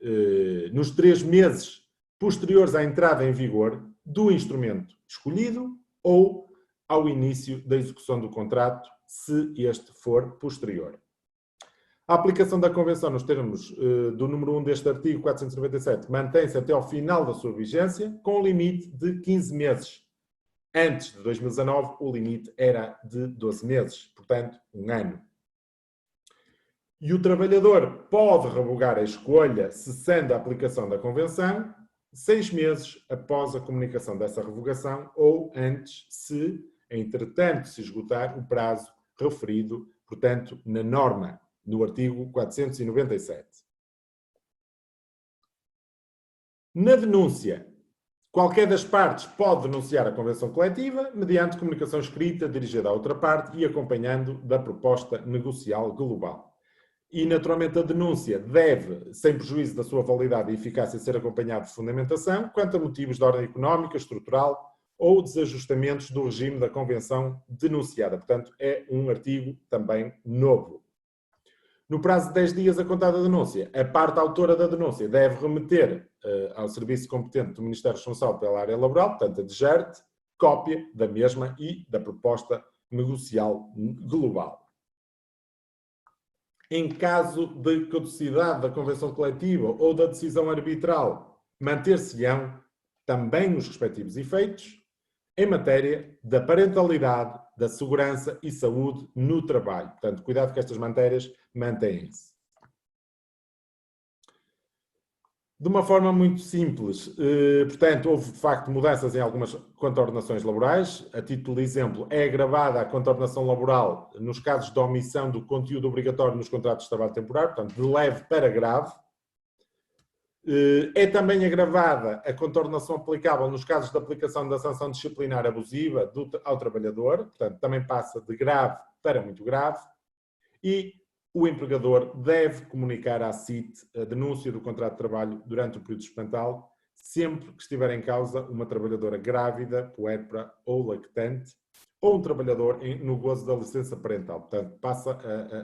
nos 3 meses posteriores à entrada em vigor do instrumento escolhido ou ao início da execução do contrato, se este for posterior. A aplicação da Convenção nos termos do número 1 deste artigo 497 mantém-se até ao final da sua vigência, com o limite de 15 meses. Antes de 2019, o limite era de 12 meses, portanto, 1 ano. E o trabalhador pode revogar a escolha, cessando a aplicação da Convenção, 6 meses após a comunicação dessa revogação ou antes, se, entretanto, se esgotar o prazo referido, portanto, na norma, no artigo 497. Na denúncia, qualquer das partes pode denunciar a convenção coletiva mediante comunicação escrita dirigida à outra parte e acompanhando da proposta negocial global. E, naturalmente, a denúncia deve, sem prejuízo da sua validade e eficácia, ser acompanhada de fundamentação quanto a motivos de ordem económica, estrutural ou desajustamentos do regime da convenção denunciada. Portanto, é um artigo também novo. No prazo de 10 dias a contar da denúncia, a parte autora da denúncia deve remeter ao serviço competente do Ministério responsável pela área laboral, portanto a DGERT, cópia da mesma e da proposta negocial global. Em caso de caducidade da convenção coletiva ou da decisão arbitral, manter-se-ão também os respectivos efeitos em matéria da parentalidade, da segurança e saúde no trabalho. Portanto, cuidado que estas matérias mantêm-se. De uma forma muito simples, portanto, houve de facto mudanças em algumas contornações laborais. A título de exemplo, é agravada a contornação laboral nos casos de omissão do conteúdo obrigatório nos contratos de trabalho temporário, portanto, de leve para grave. É também agravada a contornação aplicável nos casos de aplicação da sanção disciplinar abusiva ao trabalhador, portanto, também passa de grave para muito grave. E o empregador deve comunicar à CIT a denúncia do contrato de trabalho durante o período experimental, sempre que estiver em causa uma trabalhadora grávida, puérpera ou lactante, ou um trabalhador no gozo da licença parental. Portanto, passa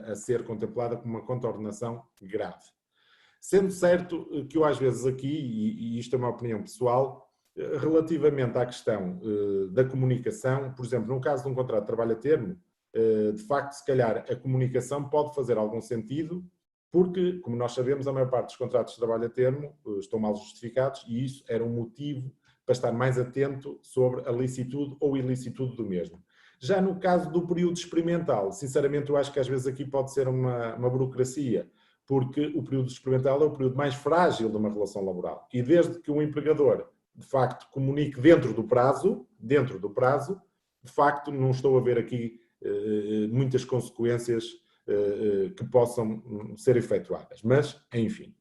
a ser contemplada como uma contornação grave. Sendo certo que eu às vezes aqui, e isto é uma opinião pessoal, relativamente à questão da comunicação, por exemplo, no caso de um contrato de trabalho a termo, de facto, se calhar, a comunicação pode fazer algum sentido, porque, como nós sabemos, a maior parte dos contratos de trabalho a termo estão mal justificados e isso era um motivo para estar mais atento sobre a licitude ou ilicitude do mesmo. Já no caso do período experimental, sinceramente, eu acho que às vezes aqui pode ser uma burocracia, porque o período experimental é o período mais frágil de uma relação laboral. E desde que o empregador, de facto, comunique dentro do prazo, de facto, não estou a ver aqui muitas consequências que possam ser efetuadas. Mas, enfim.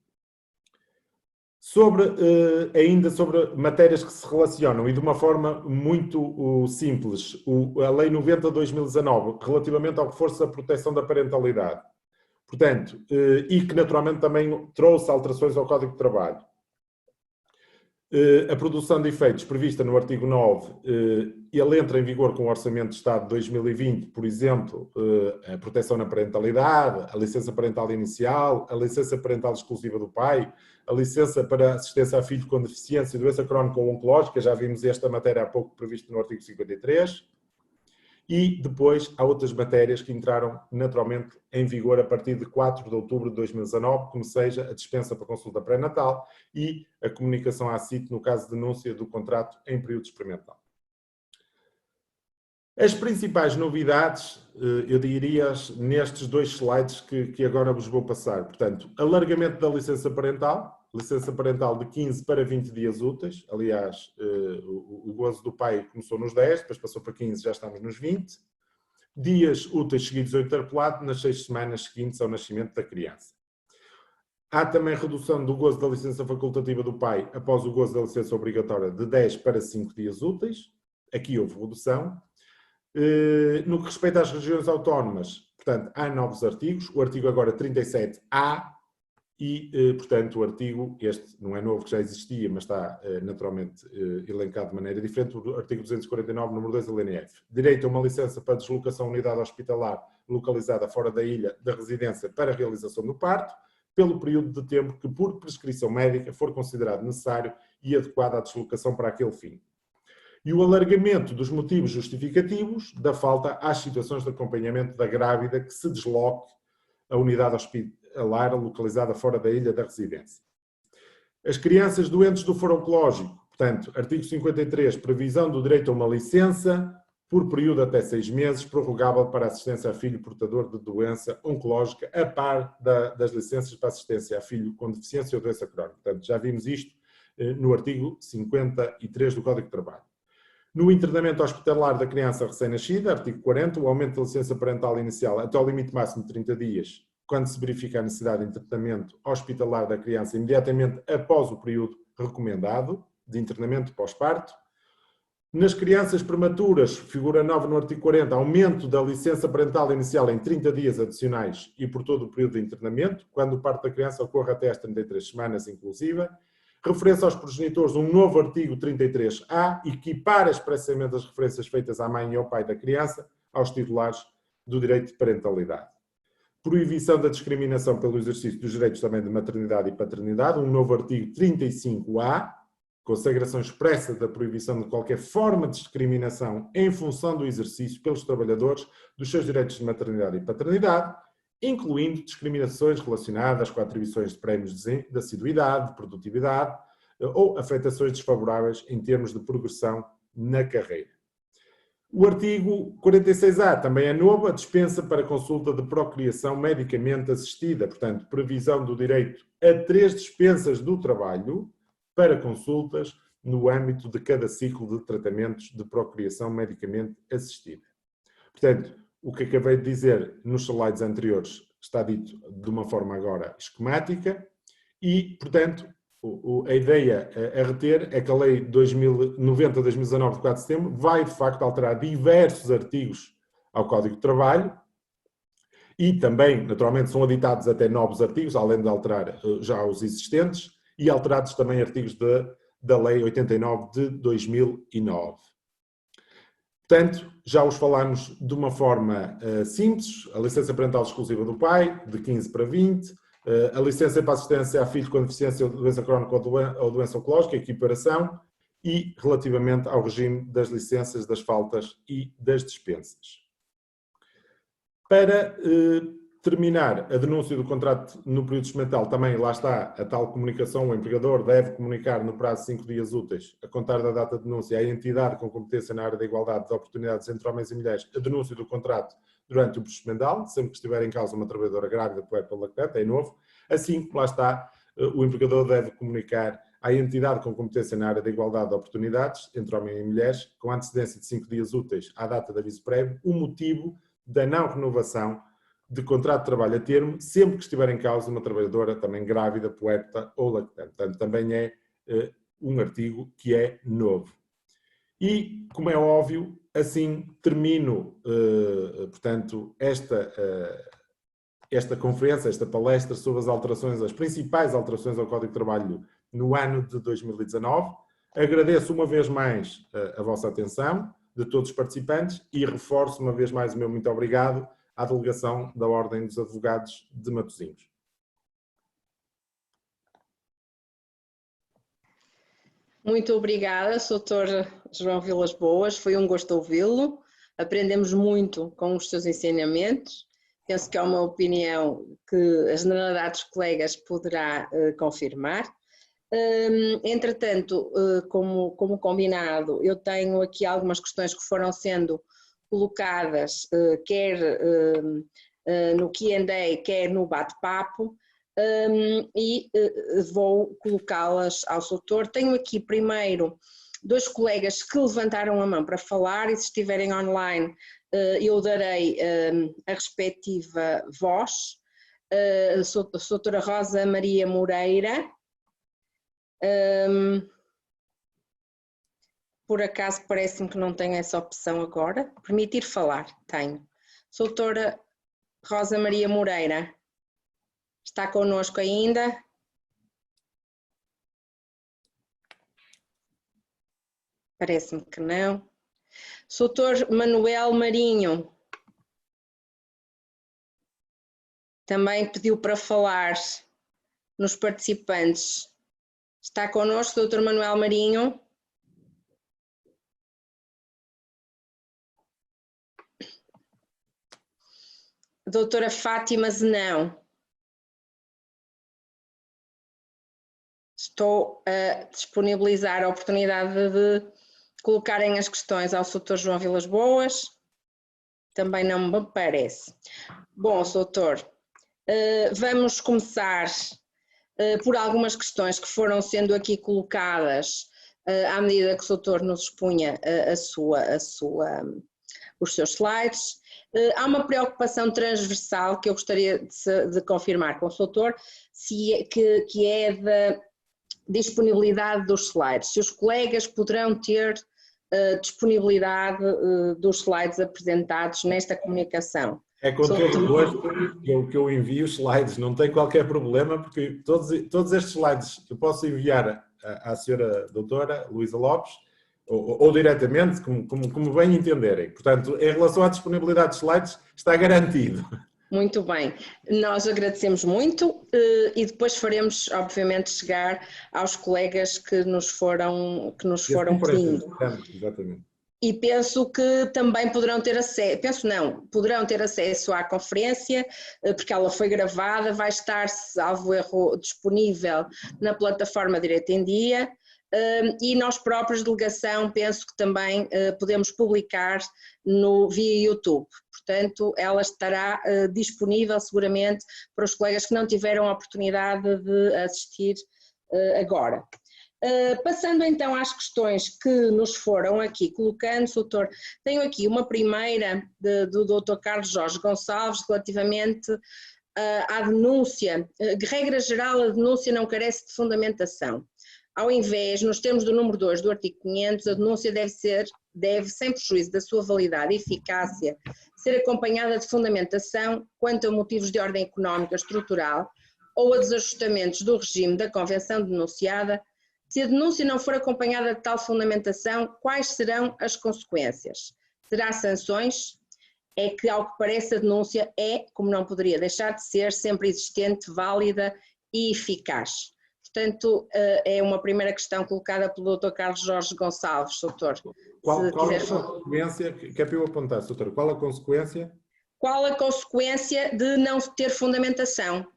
Ainda sobre matérias que se relacionam e de uma forma muito simples, a Lei 90/2019, relativamente ao reforço da proteção da parentalidade. Portanto, e que naturalmente também trouxe alterações ao Código de Trabalho. A produção de efeitos prevista no artigo 9, ele entra em vigor com o Orçamento de Estado de 2020, por exemplo, a proteção na parentalidade, a licença parental inicial, a licença parental exclusiva do pai, a licença para assistência a filho com deficiência e doença crónica ou oncológica, já vimos esta matéria há pouco prevista no artigo 53, e depois há outras matérias que entraram naturalmente em vigor a partir de 4 de outubro de 2019, como seja a dispensa para consulta pré-natal e a comunicação à CIT no caso de denúncia do contrato em período experimental. As principais novidades, eu diria nestes 2 slides que agora vos vou passar. Portanto, alargamento da licença parental de 15 para 20 dias úteis. Aliás, o gozo do pai começou nos 10, depois passou para 15, já estamos nos 20. Dias úteis seguidos ao interpelado nas 6 semanas seguintes ao nascimento da criança. Há também redução do gozo da licença facultativa do pai após o gozo da licença obrigatória de 10 para 5 dias úteis. Aqui houve redução. No que respeita às regiões autónomas, portanto, há novos artigos. O artigo agora 37A e, portanto, o artigo, este não é novo, que já existia, mas está naturalmente elencado de maneira diferente, o artigo 249, número 2, alínea F. Direito a uma licença para deslocação à unidade hospitalar localizada fora da ilha da residência para a realização do parto, pelo período de tempo que, por prescrição médica, for considerado necessário e adequado à deslocação para aquele fim. E o alargamento dos motivos justificativos da falta às situações de acompanhamento da grávida que se desloque à unidade hospitalar localizada fora da ilha da residência. As crianças doentes do foro oncológico, portanto, artigo 53, previsão do direito a uma licença por período até 6 meses, prorrogável para assistência a filho portador de doença oncológica, a par das licenças para assistência a filho com deficiência ou doença crónica. Portanto, já vimos isto no artigo 53 do Código de Trabalho. No internamento hospitalar da criança recém-nascida, artigo 40, o aumento da licença parental inicial até ao limite máximo de 30 dias, quando se verifica a necessidade de internamento hospitalar da criança imediatamente após o período recomendado de internamento pós-parto. Nas crianças prematuras, figura 9 no artigo 40, aumento da licença parental inicial em 30 dias adicionais e por todo o período de internamento, quando o parto da criança ocorre até às 33 semanas inclusive. Referência aos progenitores, um novo artigo 33A, equipara expressamente as referências feitas à mãe e ao pai da criança aos titulares do direito de parentalidade. proibição da discriminação pelo exercício dos direitos também de maternidade e paternidade, um novo artigo 35A, consagração expressa da proibição de qualquer forma de discriminação em função do exercício pelos trabalhadores dos seus direitos de maternidade e paternidade, incluindo discriminações relacionadas com atribuições de prémios de assiduidade, de produtividade ou afetações desfavoráveis em termos de progressão na carreira. O artigo 46A também é novo, a dispensa para consulta de procriação medicamente assistida, portanto, previsão do direito a 3 dispensas do trabalho para consultas no âmbito de cada ciclo de tratamentos de procriação medicamente assistida. Portanto, o que acabei de dizer nos slides anteriores está dito de uma forma agora esquemática e, portanto, a ideia a reter é que a Lei 90/2019 de 4 de setembro vai, de facto, alterar diversos artigos ao Código de Trabalho e também, naturalmente, são aditados até novos artigos, além de alterar já os existentes, e alterados também artigos da Lei 89 de 2009. Portanto, já os falámos de uma forma simples, a licença parental exclusiva do pai, de 15 para 20, a licença para assistência a filho com deficiência, doença crónica ou doença oncológica, equiparação, e relativamente ao regime das licenças, das faltas e das dispensas. Para terminar a denúncia do contrato no período experimental, também lá está a tal comunicação, o empregador deve comunicar no prazo de 5 dias úteis, a contar da data de denúncia, à entidade com competência na área da igualdade de oportunidades entre homens e mulheres, a denúncia do contrato durante o período experimental, sempre que estiver em causa uma trabalhadora grávida, puérpera ou lactante, é novo. Assim, lá está, o empregador deve comunicar à entidade com competência na área da igualdade de oportunidades entre homens e mulheres, com antecedência de 5 dias úteis à data de aviso prévio, o motivo da não renovação de contrato de trabalho a termo, sempre que estiver em causa uma trabalhadora também grávida, puérpera ou lactante. Portanto, também é um artigo que é novo. E, como é óbvio, assim termino, portanto, esta conferência, esta palestra sobre as alterações, as principais alterações ao Código de Trabalho no ano de 2019. Agradeço uma vez mais a vossa atenção, de todos os participantes, e reforço uma vez mais o meu muito obrigado à delegação da Ordem dos Advogados de Matosinhos. Muito obrigada, Sr. João Vilas Boas, foi um gosto ouvi-lo, aprendemos muito com os seus ensinamentos, penso que é uma opinião que a generalidade dos colegas poderá confirmar. Entretanto, como combinado, eu tenho aqui algumas questões que foram sendo colocadas, quer no Q&A, quer no bate-papo, e vou colocá-las ao Soutor. Tenho aqui primeiro 2 colegas que levantaram a mão para falar e se estiverem online eu darei a respectiva voz. A Soutora Rosa Maria Moreira, por acaso parece-me que não tenho essa opção agora. Permitir falar, tenho. Soutora Rosa Maria Moreira, está connosco ainda? Parece-me que não. Soutor Manuel Marinho, também pediu para falar nos participantes. Está connosco, Doutor Manuel Marinho? Doutora Fátima Zenão. Estou a disponibilizar a oportunidade de colocarem as questões ao Soutor João Vilas Boas. Também não me parece. Bom, Soutor, vamos começar por algumas questões que foram sendo aqui colocadas à medida que o Soutor nos expunha os seus slides. Há uma preocupação transversal que eu gostaria de confirmar com o Soutor, que é da disponibilidade dos slides. Se os colegas poderão ter disponibilidade dos slides apresentados nesta comunicação. É com todo o gosto que eu envio os slides, não tem qualquer problema, porque todos estes slides eu posso enviar à senhora doutora Luísa Lopes, ou diretamente, como bem entenderem. Portanto, em relação à disponibilidade de slides, está garantido. Muito bem, nós agradecemos muito e depois faremos, obviamente, chegar aos colegas que nos foram pedindo. Exatamente. E penso que também poderão ter acesso, poderão ter acesso à conferência, porque ela foi gravada, vai estar, salvo erro, disponível na plataforma Direito em Dia, e nós próprios, delegação, penso que também podemos publicar via YouTube. Portanto, ela estará disponível seguramente para os colegas que não tiveram a oportunidade de assistir agora. Passando então às questões que nos foram aqui colocando, doutor, tenho aqui uma primeira do doutor Carlos Jorge Gonçalves relativamente à denúncia. De regra geral, a denúncia não carece de fundamentação. Ao invés, nos termos do número 2 do artigo 500, a denúncia deve, sem prejuízo da sua validade e eficácia, ser acompanhada de fundamentação quanto a motivos de ordem económica estrutural ou a desajustamentos do regime da convenção denunciada. Se a denúncia não for acompanhada de tal fundamentação, quais serão as consequências? Terá sanções? É que, ao que parece, a denúncia é, como não poderia deixar de ser, sempre existente, válida e eficaz. Portanto, é uma primeira questão colocada pelo Dr. Carlos Jorge Gonçalves, doutor. Qual a consequência, que é para eu apontar, doutor, qual a consequência? Qual a consequência de não ter fundamentação,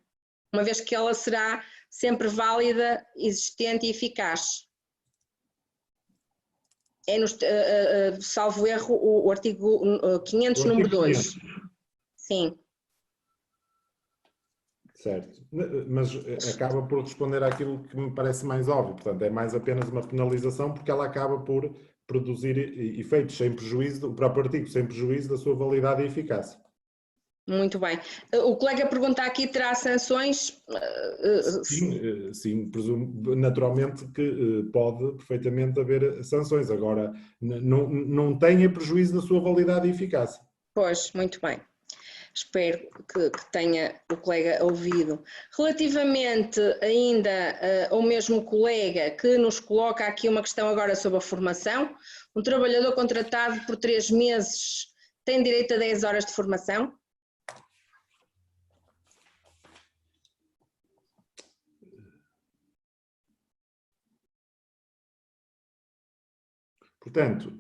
uma vez que ela será sempre válida, existente e eficaz? É, salvo erro, o artigo 500, número 2. Sim. Certo, mas acaba por responder àquilo que me parece mais óbvio, portanto é mais apenas uma penalização porque ela acaba por produzir efeitos sem prejuízo, o próprio artigo, sem prejuízo da sua validade e eficácia. Muito bem. O colega pergunta aqui, terá sanções? Sim, presumo naturalmente que pode perfeitamente haver sanções, agora não tenha prejuízo da sua validade e eficácia. Pois, muito bem. Espero que tenha o colega ouvido. Relativamente ainda ao mesmo colega que nos coloca aqui uma questão agora sobre a formação, um trabalhador contratado por 3 meses tem direito a 10 horas de formação? Portanto,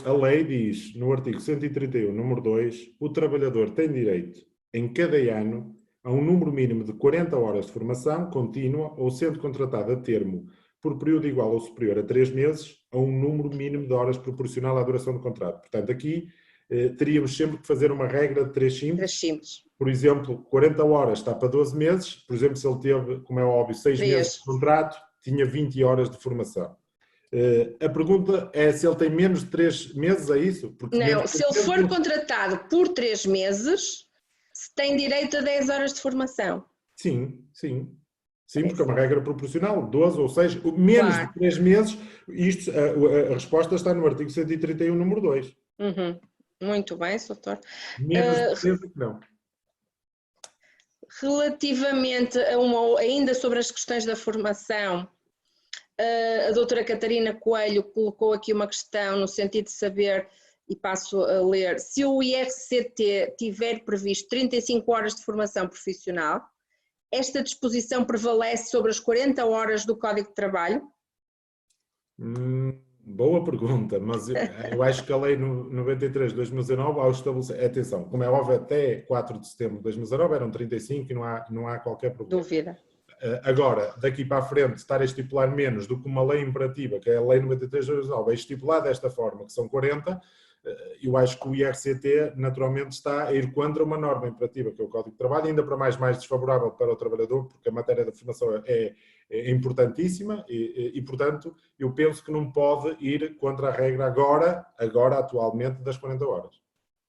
a lei diz, no artigo 131, número 2, o trabalhador tem direito, em cada ano, a um número mínimo de 40 horas de formação contínua ou sendo contratado a termo por período igual ou superior a 3 meses, a um número mínimo de horas proporcional à duração do contrato. Portanto, aqui teríamos sempre que fazer uma regra de 3 simples. Por exemplo, 40 horas está para 12 meses. Por exemplo, se ele teve, como é óbvio, 6 meses de contrato, tinha 20 horas de formação. A pergunta é se ele tem menos de 3 meses, é isso? Porque não, se ele for contratado por 3 meses, tem direito a 10 horas de formação. Sim, porque é uma regra proporcional, 12 ou 6, menos de 3 meses, a resposta está no artigo 131, número 2. Muito bem, doutor. Menos de 3 não. Relativamente a ainda sobre as questões da formação, a doutora Catarina Coelho colocou aqui uma questão no sentido de saber, e passo a ler, se o IRCT tiver previsto 35 horas de formação profissional, esta disposição prevalece sobre as 40 horas do Código de Trabalho? Boa pergunta, mas eu acho que a lei 93 de 2019 ao estabelecer, atenção, como é óbvio, até 4 de setembro de 2019 eram 35 e não há qualquer problema. Dúvida. Agora, daqui para a frente, estar a estipular menos do que uma lei imperativa, que é a lei 93 de 2019, é estipular desta forma, que são 40, eu acho que o IRCT naturalmente está a ir contra uma norma imperativa, que é o Código de Trabalho, ainda para mais desfavorável para o trabalhador, porque a matéria da formação é importantíssima e, portanto, eu penso que não pode ir contra a regra agora atualmente, das 40 horas.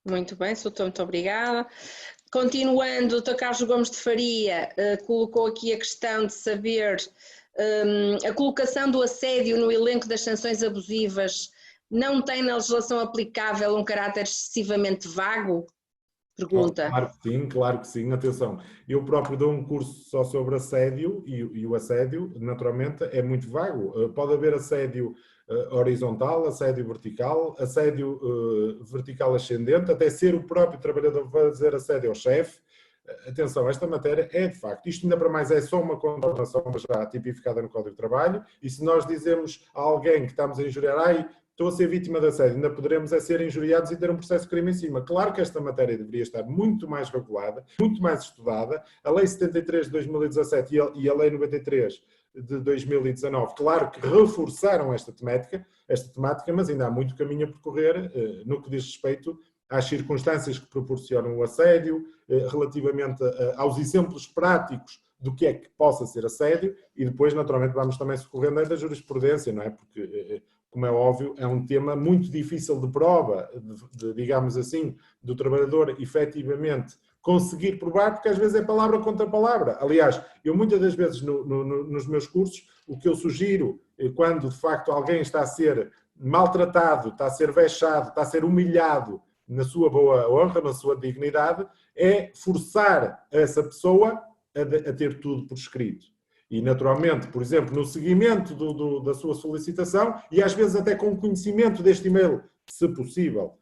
Muito bem, doutor, muito obrigada. Continuando, o Dr. Carlos Gomes de Faria colocou aqui a questão de saber a colocação do assédio no elenco das sanções abusivas não tem na legislação aplicável um caráter excessivamente vago? Pergunta. Claro que sim, atenção. Eu próprio dou um curso só sobre assédio e o assédio, naturalmente, é muito vago. Pode haver assédio horizontal, assédio vertical ascendente, até ser o próprio trabalhador fazer assédio ao chefe. atenção, esta matéria é de facto, isto ainda para mais é só uma contornação já tipificada no Código de Trabalho, e se nós dizemos a alguém que estamos a injuriar, ai, estou a ser vítima de assédio, ainda poderemos ser injuriados e ter um processo de crime em cima. Claro que esta matéria deveria estar muito mais regulada, muito mais estudada. A Lei 73 de 2017 e a Lei 93 de 2019, claro que reforçaram esta temática, mas ainda há muito caminho a percorrer no que diz respeito às circunstâncias que proporcionam o assédio, relativamente aos exemplos práticos do que é que possa ser assédio, e depois, naturalmente, vamos também socorrendo da jurisprudência, não é? Porque, como é óbvio, é um tema muito difícil de prova, digamos assim, do trabalhador efetivamente conseguir provar, porque às vezes é palavra contra palavra. Aliás, eu muitas das vezes nos meus cursos, o que eu sugiro, quando de facto alguém está a ser maltratado, está a ser vexado, está a ser humilhado na sua boa honra, na sua dignidade, é forçar essa pessoa a ter tudo por escrito. E, naturalmente, por exemplo, no seguimento da sua solicitação, e às vezes até com conhecimento deste e-mail, se possível,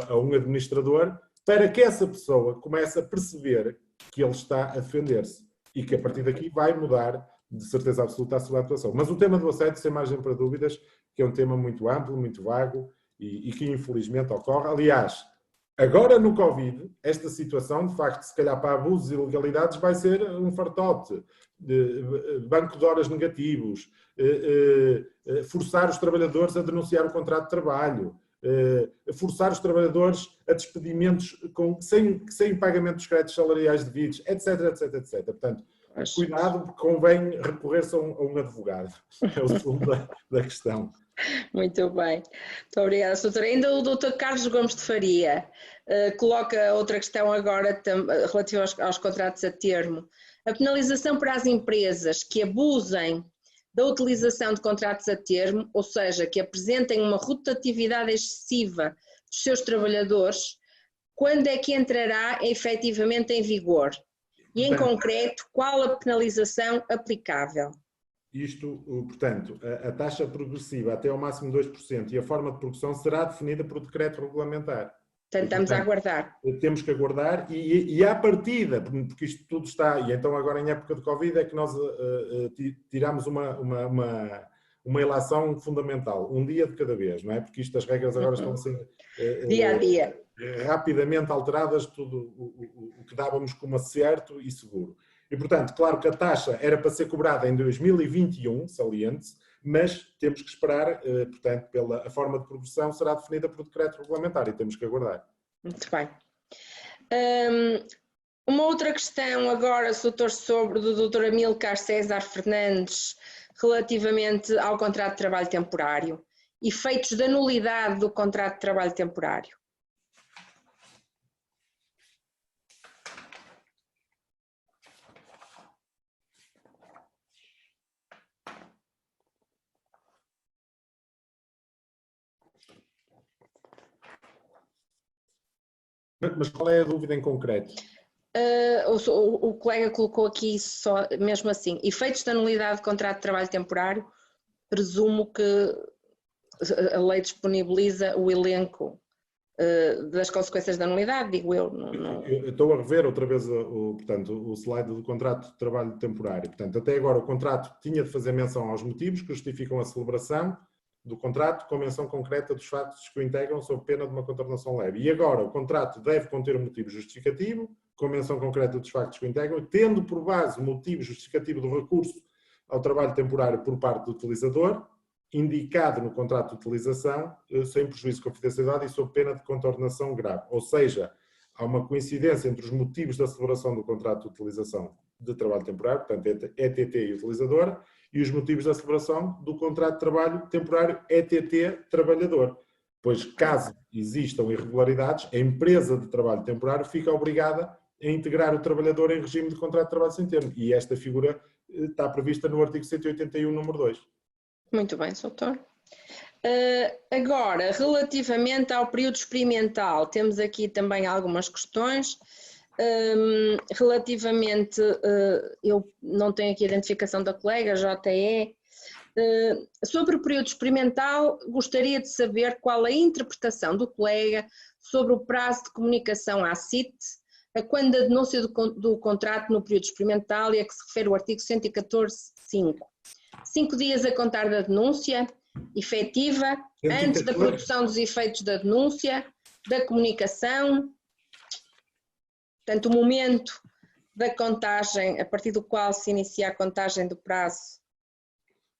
a um administrador, para que essa pessoa comece a perceber que ele está a defender-se e que a partir daqui vai mudar de certeza absoluta a sua atuação. Mas o tema do assédio, sem margem para dúvidas, que é um tema muito amplo, muito vago e que infelizmente ocorre. Aliás, agora no Covid, esta situação, de facto, se calhar para abusos e ilegalidades vai ser um fartote. Banco de horas negativos, forçar os trabalhadores a denunciar o contrato de trabalho, forçar os trabalhadores a despedimentos sem pagamento dos créditos salariais devidos, etc, etc, etc. Portanto, cuidado, porque convém recorrer-se a um advogado. É o fundo da questão. Muito bem. Muito obrigada, doutora. Ainda o doutor Carlos Gomes de Faria coloca outra questão agora relativa aos contratos a termo. A penalização para as empresas que abusem da utilização de contratos a termo, ou seja, que apresentem uma rotatividade excessiva dos seus trabalhadores, quando é que entrará efetivamente em vigor? E, em concreto, qual a penalização aplicável? Isto, portanto, a taxa progressiva até ao máximo 2% e a forma de progressão será definida por decreto regulamentar. Estamos a aguardar. Temos que aguardar e à partida, porque isto tudo está, e então agora em época de Covid é que nós tiramos uma ilação fundamental, um dia de cada vez, não é? Porque as regras agora estão assim dia a dia, rapidamente alteradas, tudo o que dávamos como certo e seguro. E, portanto, claro que a taxa era para ser cobrada em 2021, saliente-se, mas temos que esperar, portanto, a forma de progressão será definida por decreto regulamentar e temos que aguardar. Muito bem. Uma outra questão agora, doutor, do Dr. Amílcar César Fernandes, relativamente ao contrato de trabalho temporário. Efeitos da nulidade do contrato de trabalho temporário. Mas qual é a dúvida em concreto? O colega colocou aqui só, mesmo assim, efeitos da nulidade de contrato de trabalho temporário, presumo que a lei disponibiliza o elenco das consequências da nulidade, digo eu. Eu estou a rever outra vez portanto, o slide do contrato de trabalho temporário. Portanto, até agora o contrato tinha de fazer menção aos motivos que justificam a celebração do contrato com menção concreta dos fatos que o integram sob pena de uma contornação leve. E agora o contrato deve conter um motivo justificativo, com menção concreta dos factos que o integram, tendo por base o motivo justificativo do recurso ao trabalho temporário por parte do utilizador, indicado no contrato de utilização, sem prejuízo de confidencialidade e sob pena de contornação grave. Ou seja, há uma coincidência entre os motivos da celebração do contrato de utilização de trabalho temporário, portanto, ETT e utilizador, e os motivos da celebração do contrato de trabalho temporário ETT-trabalhador. Pois, caso existam irregularidades, a empresa de trabalho temporário fica obrigada a integrar o trabalhador em regime de contrato de trabalho sem termo. E esta figura está prevista no artigo 181, número 2. Muito bem, doutor. Agora, relativamente ao período experimental, temos aqui também algumas questões. Relativamente, eu não tenho aqui a identificação da colega, JE, sobre o período experimental, gostaria de saber qual a interpretação do colega sobre o prazo de comunicação à CIT, a quando da denúncia do contrato no período experimental e a que se refere o artigo 114.5. 5 dias a contar da denúncia efetiva, antes da produção dos efeitos da denúncia, da comunicação, portanto, o momento da contagem, a partir do qual se inicia a contagem do prazo,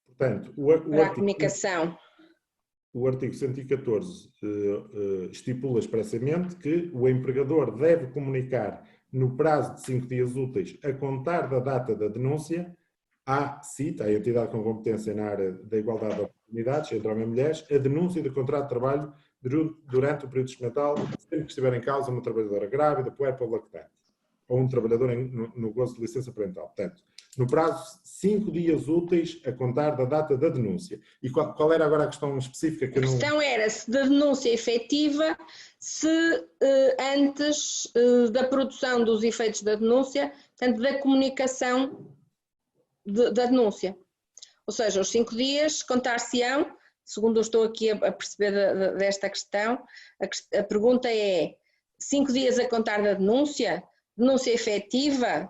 portanto, para a comunicação. O artigo 114 estipula expressamente que o empregador deve comunicar no prazo de 5 dias úteis a contar da data da denúncia à CIT, a entidade com competência na área da igualdade de oportunidades entre homens e mulheres, a denúncia de contrato de trabalho durante o período experimental, sempre que estiver em causa uma trabalhadora grávida, puérpera ou lactante, ou um trabalhador no gozo de licença parental. Portanto, no prazo de 5 dias úteis a contar da data da denúncia. E qual era agora a questão específica? Que a questão era se da denúncia efetiva, se antes da produção dos efeitos da denúncia, portanto, da comunicação da denúncia. Ou seja, os 5 dias contar-se-ão, segundo eu estou aqui a perceber desta questão, a pergunta é 5 dias a contar da denúncia efetiva,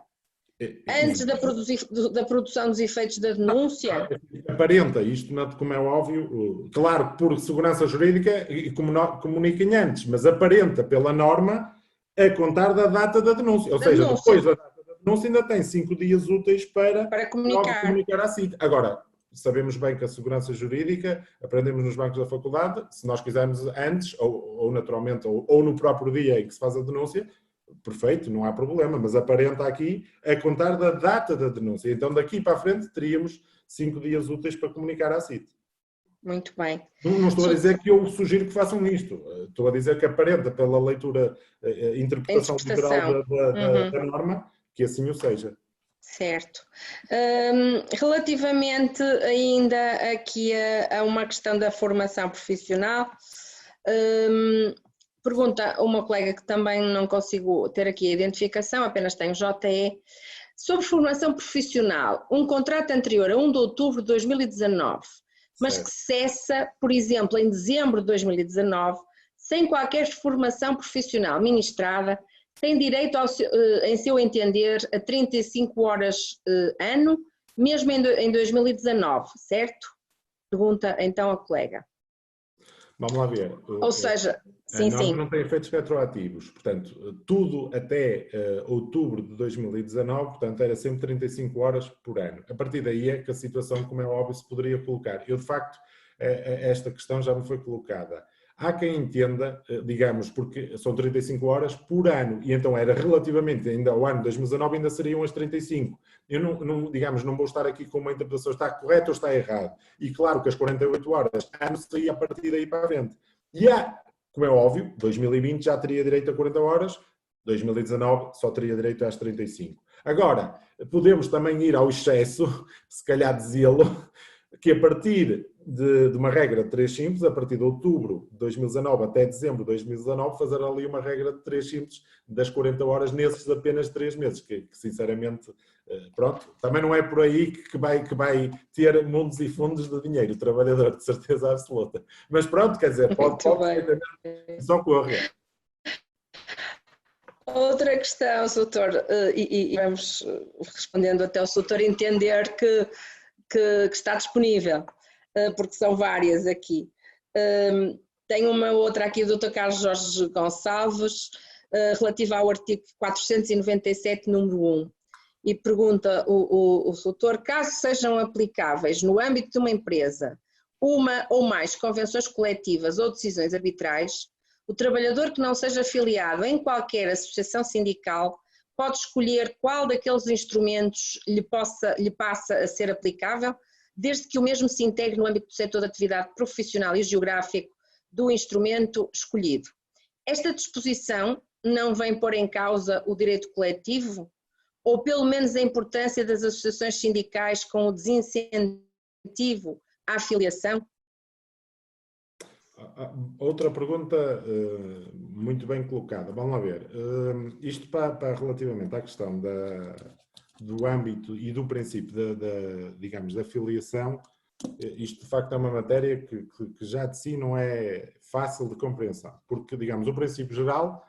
antes da produção dos efeitos da denúncia? Aparenta, isto como é óbvio, claro, por segurança jurídica e comuniquem antes, mas aparenta pela norma a contar da data da denúncia. Ou seja, depois da data da denúncia ainda tem 5 dias úteis para comunicar à CIT. Agora, sabemos bem que a segurança jurídica, aprendemos nos bancos da faculdade, se nós quisermos antes, ou naturalmente, ou no próprio dia em que se faz a denúncia, perfeito, não há problema, mas aparenta aqui a contar da data da denúncia. Então, daqui para a frente, teríamos 5 dias úteis para comunicar à CIT. Muito bem. Não estou a dizer que eu sugiro que façam isto. Estou a dizer que aparenta pela leitura, interpretação literal da norma, que assim o seja. Certo. Relativamente ainda aqui a uma questão da formação profissional, pergunta uma colega que também não consigo ter aqui a identificação, apenas tenho JE. Sobre formação profissional, um contrato anterior a 1 de outubro de 2019, mas certo, que cessa, por exemplo, em dezembro de 2019, sem qualquer formação profissional ministrada, tem direito, em seu entender, a 35 horas ano, mesmo em 2019, certo? Pergunta então a colega. Vamos lá ver. Ou seja, sim, sim. Não tem efeitos retroativos, portanto, tudo até outubro de 2019, portanto, era sempre 35 horas por ano. A partir daí é que a situação, como é óbvio, se poderia colocar. Eu, de facto, esta questão já me foi colocada. Há quem entenda, digamos, porque são 35 horas por ano, e então era relativamente ainda ao ano de 2019, ainda seriam as 35. Eu não vou estar aqui com uma interpretação, está correto ou está errado. E claro que as 48 horas, ano seria a partir daí para a frente. E como é óbvio, 2020 já teria direito a 40 horas, 2019 só teria direito às 35. Agora, podemos também ir ao excesso, se calhar dizê-lo, que a partir de uma regra de 3 simples, a partir de outubro de 2019 até dezembro de 2019, fazer ali uma regra de 3 simples das 40 horas nesses apenas 3 meses, que sinceramente, pronto, também não é por aí que vai ter mundos e fundos de dinheiro, o trabalhador, de certeza absoluta. Mas pronto, quer dizer, pode perfeitamente só correr. Outra questão, doutor, e vamos respondendo até o doutor entender que está disponível, porque são várias aqui. Tenho uma outra aqui do Dr. Carlos Jorge Gonçalves, relativa ao artigo 497, número 1, e pergunta o doutor, caso sejam aplicáveis no âmbito de uma empresa uma ou mais convenções coletivas ou decisões arbitrais, o trabalhador que não seja afiliado em qualquer associação sindical pode escolher qual daqueles instrumentos lhe passa a ser aplicável, desde que o mesmo se integre no âmbito do setor de atividade profissional e geográfico do instrumento escolhido. Esta disposição não vem pôr em causa o direito coletivo, ou pelo menos a importância das associações sindicais com o desincentivo à afiliação? Outra pergunta muito bem colocada. Vamos lá ver. Isto para relativamente à questão do âmbito e do princípio digamos, da filiação, isto de facto é uma matéria que já de si não é fácil de compreensão, porque, digamos, o princípio geral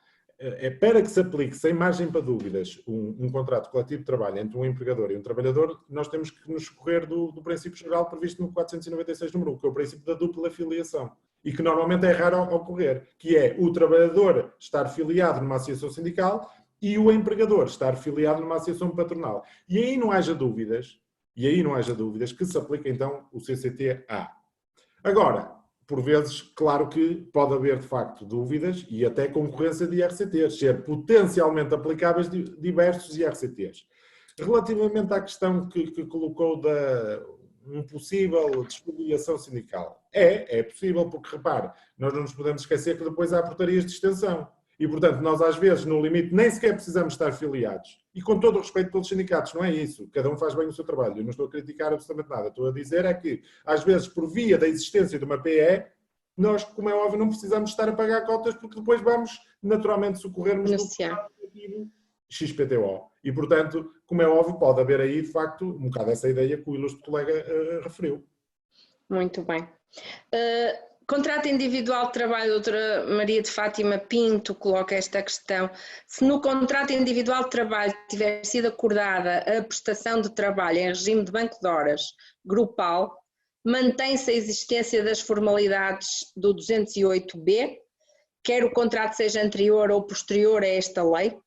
para que se aplique sem margem para dúvidas um contrato coletivo de trabalho entre um empregador e um trabalhador, nós temos que nos socorrer do princípio geral previsto no 496 número 1, que é o princípio da dupla filiação, e que normalmente é raro ocorrer, que é o trabalhador estar filiado numa associação sindical e o empregador estar filiado numa associação patronal. E aí não haja dúvidas que se aplica então o CCT-A. Agora, por vezes, claro que pode haver de facto dúvidas e até concorrência de IRCTs, ser potencialmente aplicáveis diversos IRCTs. Relativamente à questão que colocou da um possível desfiliação sindical, é possível, porque repare, nós não nos podemos esquecer que depois há portarias de extensão. E, portanto, nós às vezes, no limite, nem sequer precisamos estar filiados. E com todo o respeito pelos sindicatos, não é isso. Cada um faz bem o seu trabalho. Eu não estou a criticar absolutamente nada. Estou a dizer é que, às vezes, por via da existência de uma PE, nós, como é óbvio, não precisamos estar a pagar cotas, porque depois vamos, naturalmente, socorrermos no XPTO. E, portanto, como é óbvio, pode haver aí, de facto, um bocado essa ideia que o ilustre colega referiu. Muito bem. Contrato individual de trabalho, a doutora Maria de Fátima Pinto coloca esta questão. Se no contrato individual de trabalho tiver sido acordada a prestação de trabalho em regime de banco de horas grupal, mantém-se a existência das formalidades do 208B, quer o contrato seja anterior ou posterior a esta lei?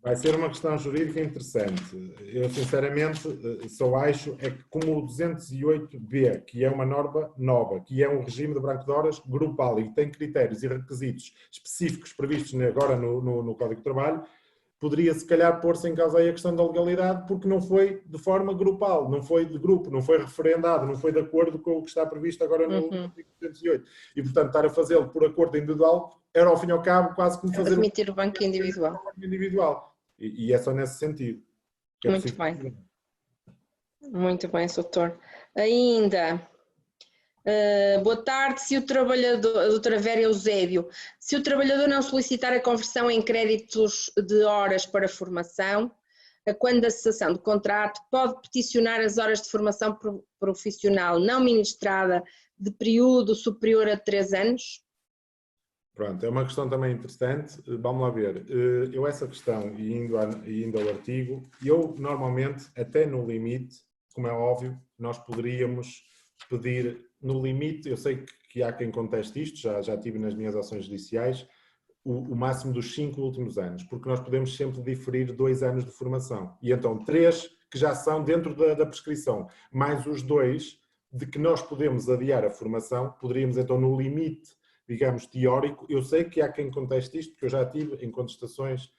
Vai ser uma questão jurídica interessante. Eu, sinceramente, só acho é que como o 208B, que é uma norma nova, que é um regime de branco de horas grupal e que tem critérios e requisitos específicos previstos agora no Código de Trabalho, poderia, se calhar, pôr-se em causa aí a questão da legalidade, porque não foi de forma grupal, não foi de grupo, não foi referendado, não foi de acordo com o que está previsto agora no artigo 208. E, portanto, estar a fazê-lo por acordo individual era, ao fim e ao cabo, quase como fazer... Admitir o banco individual. E é só nesse sentido. Muito bem. Muito bem, doutor. Ainda, boa tarde. Se o trabalhador, a doutora Vera Eusébio, se o trabalhador não solicitar a conversão em créditos de horas para formação, quando da cessação do contrato, pode peticionar as horas de formação profissional não ministrada de período superior a 3 anos? Pronto, é uma questão também interessante. Vamos lá ver. Eu essa questão, e indo ao artigo, eu normalmente, até no limite, como é óbvio, nós poderíamos pedir, no limite, eu sei que há quem conteste isto, já tive nas minhas ações judiciais, o máximo dos 5 últimos anos, porque nós podemos sempre diferir 2 anos de formação. E então 3 que já são dentro da prescrição, mais os 2 de que nós podemos adiar a formação, poderíamos então no limite, digamos, teórico. Eu sei que há quem conteste isto, porque eu já tive em contestações,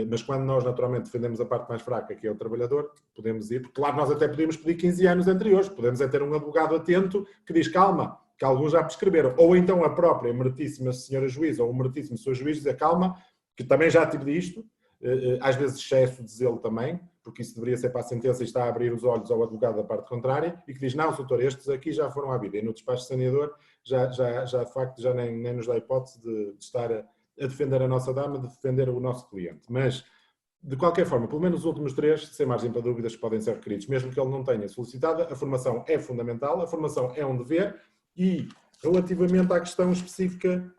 mas quando nós naturalmente defendemos a parte mais fraca, que é o trabalhador, podemos ir, porque claro, nós até podemos pedir 15 anos anteriores, podemos é ter um advogado atento que diz calma, que alguns já prescreveram, ou então a própria meritíssima senhora juiz ou o meritíssimo senhor juiz dizer calma, que também já tive disto, às vezes excesso de zelo também, porque isso deveria ser para a sentença e está a abrir os olhos ao advogado da parte contrária, e que diz, não, doutor, estes aqui já foram à vida, e no despacho saneador já de facto já nem nos dá hipótese de estar a defender a nossa dama, de defender o nosso cliente. Mas, de qualquer forma, pelo menos os últimos 3, sem margem para dúvidas, podem ser requeridos, mesmo que ele não tenha solicitado. A formação é fundamental, a formação é um dever, e relativamente à questão específica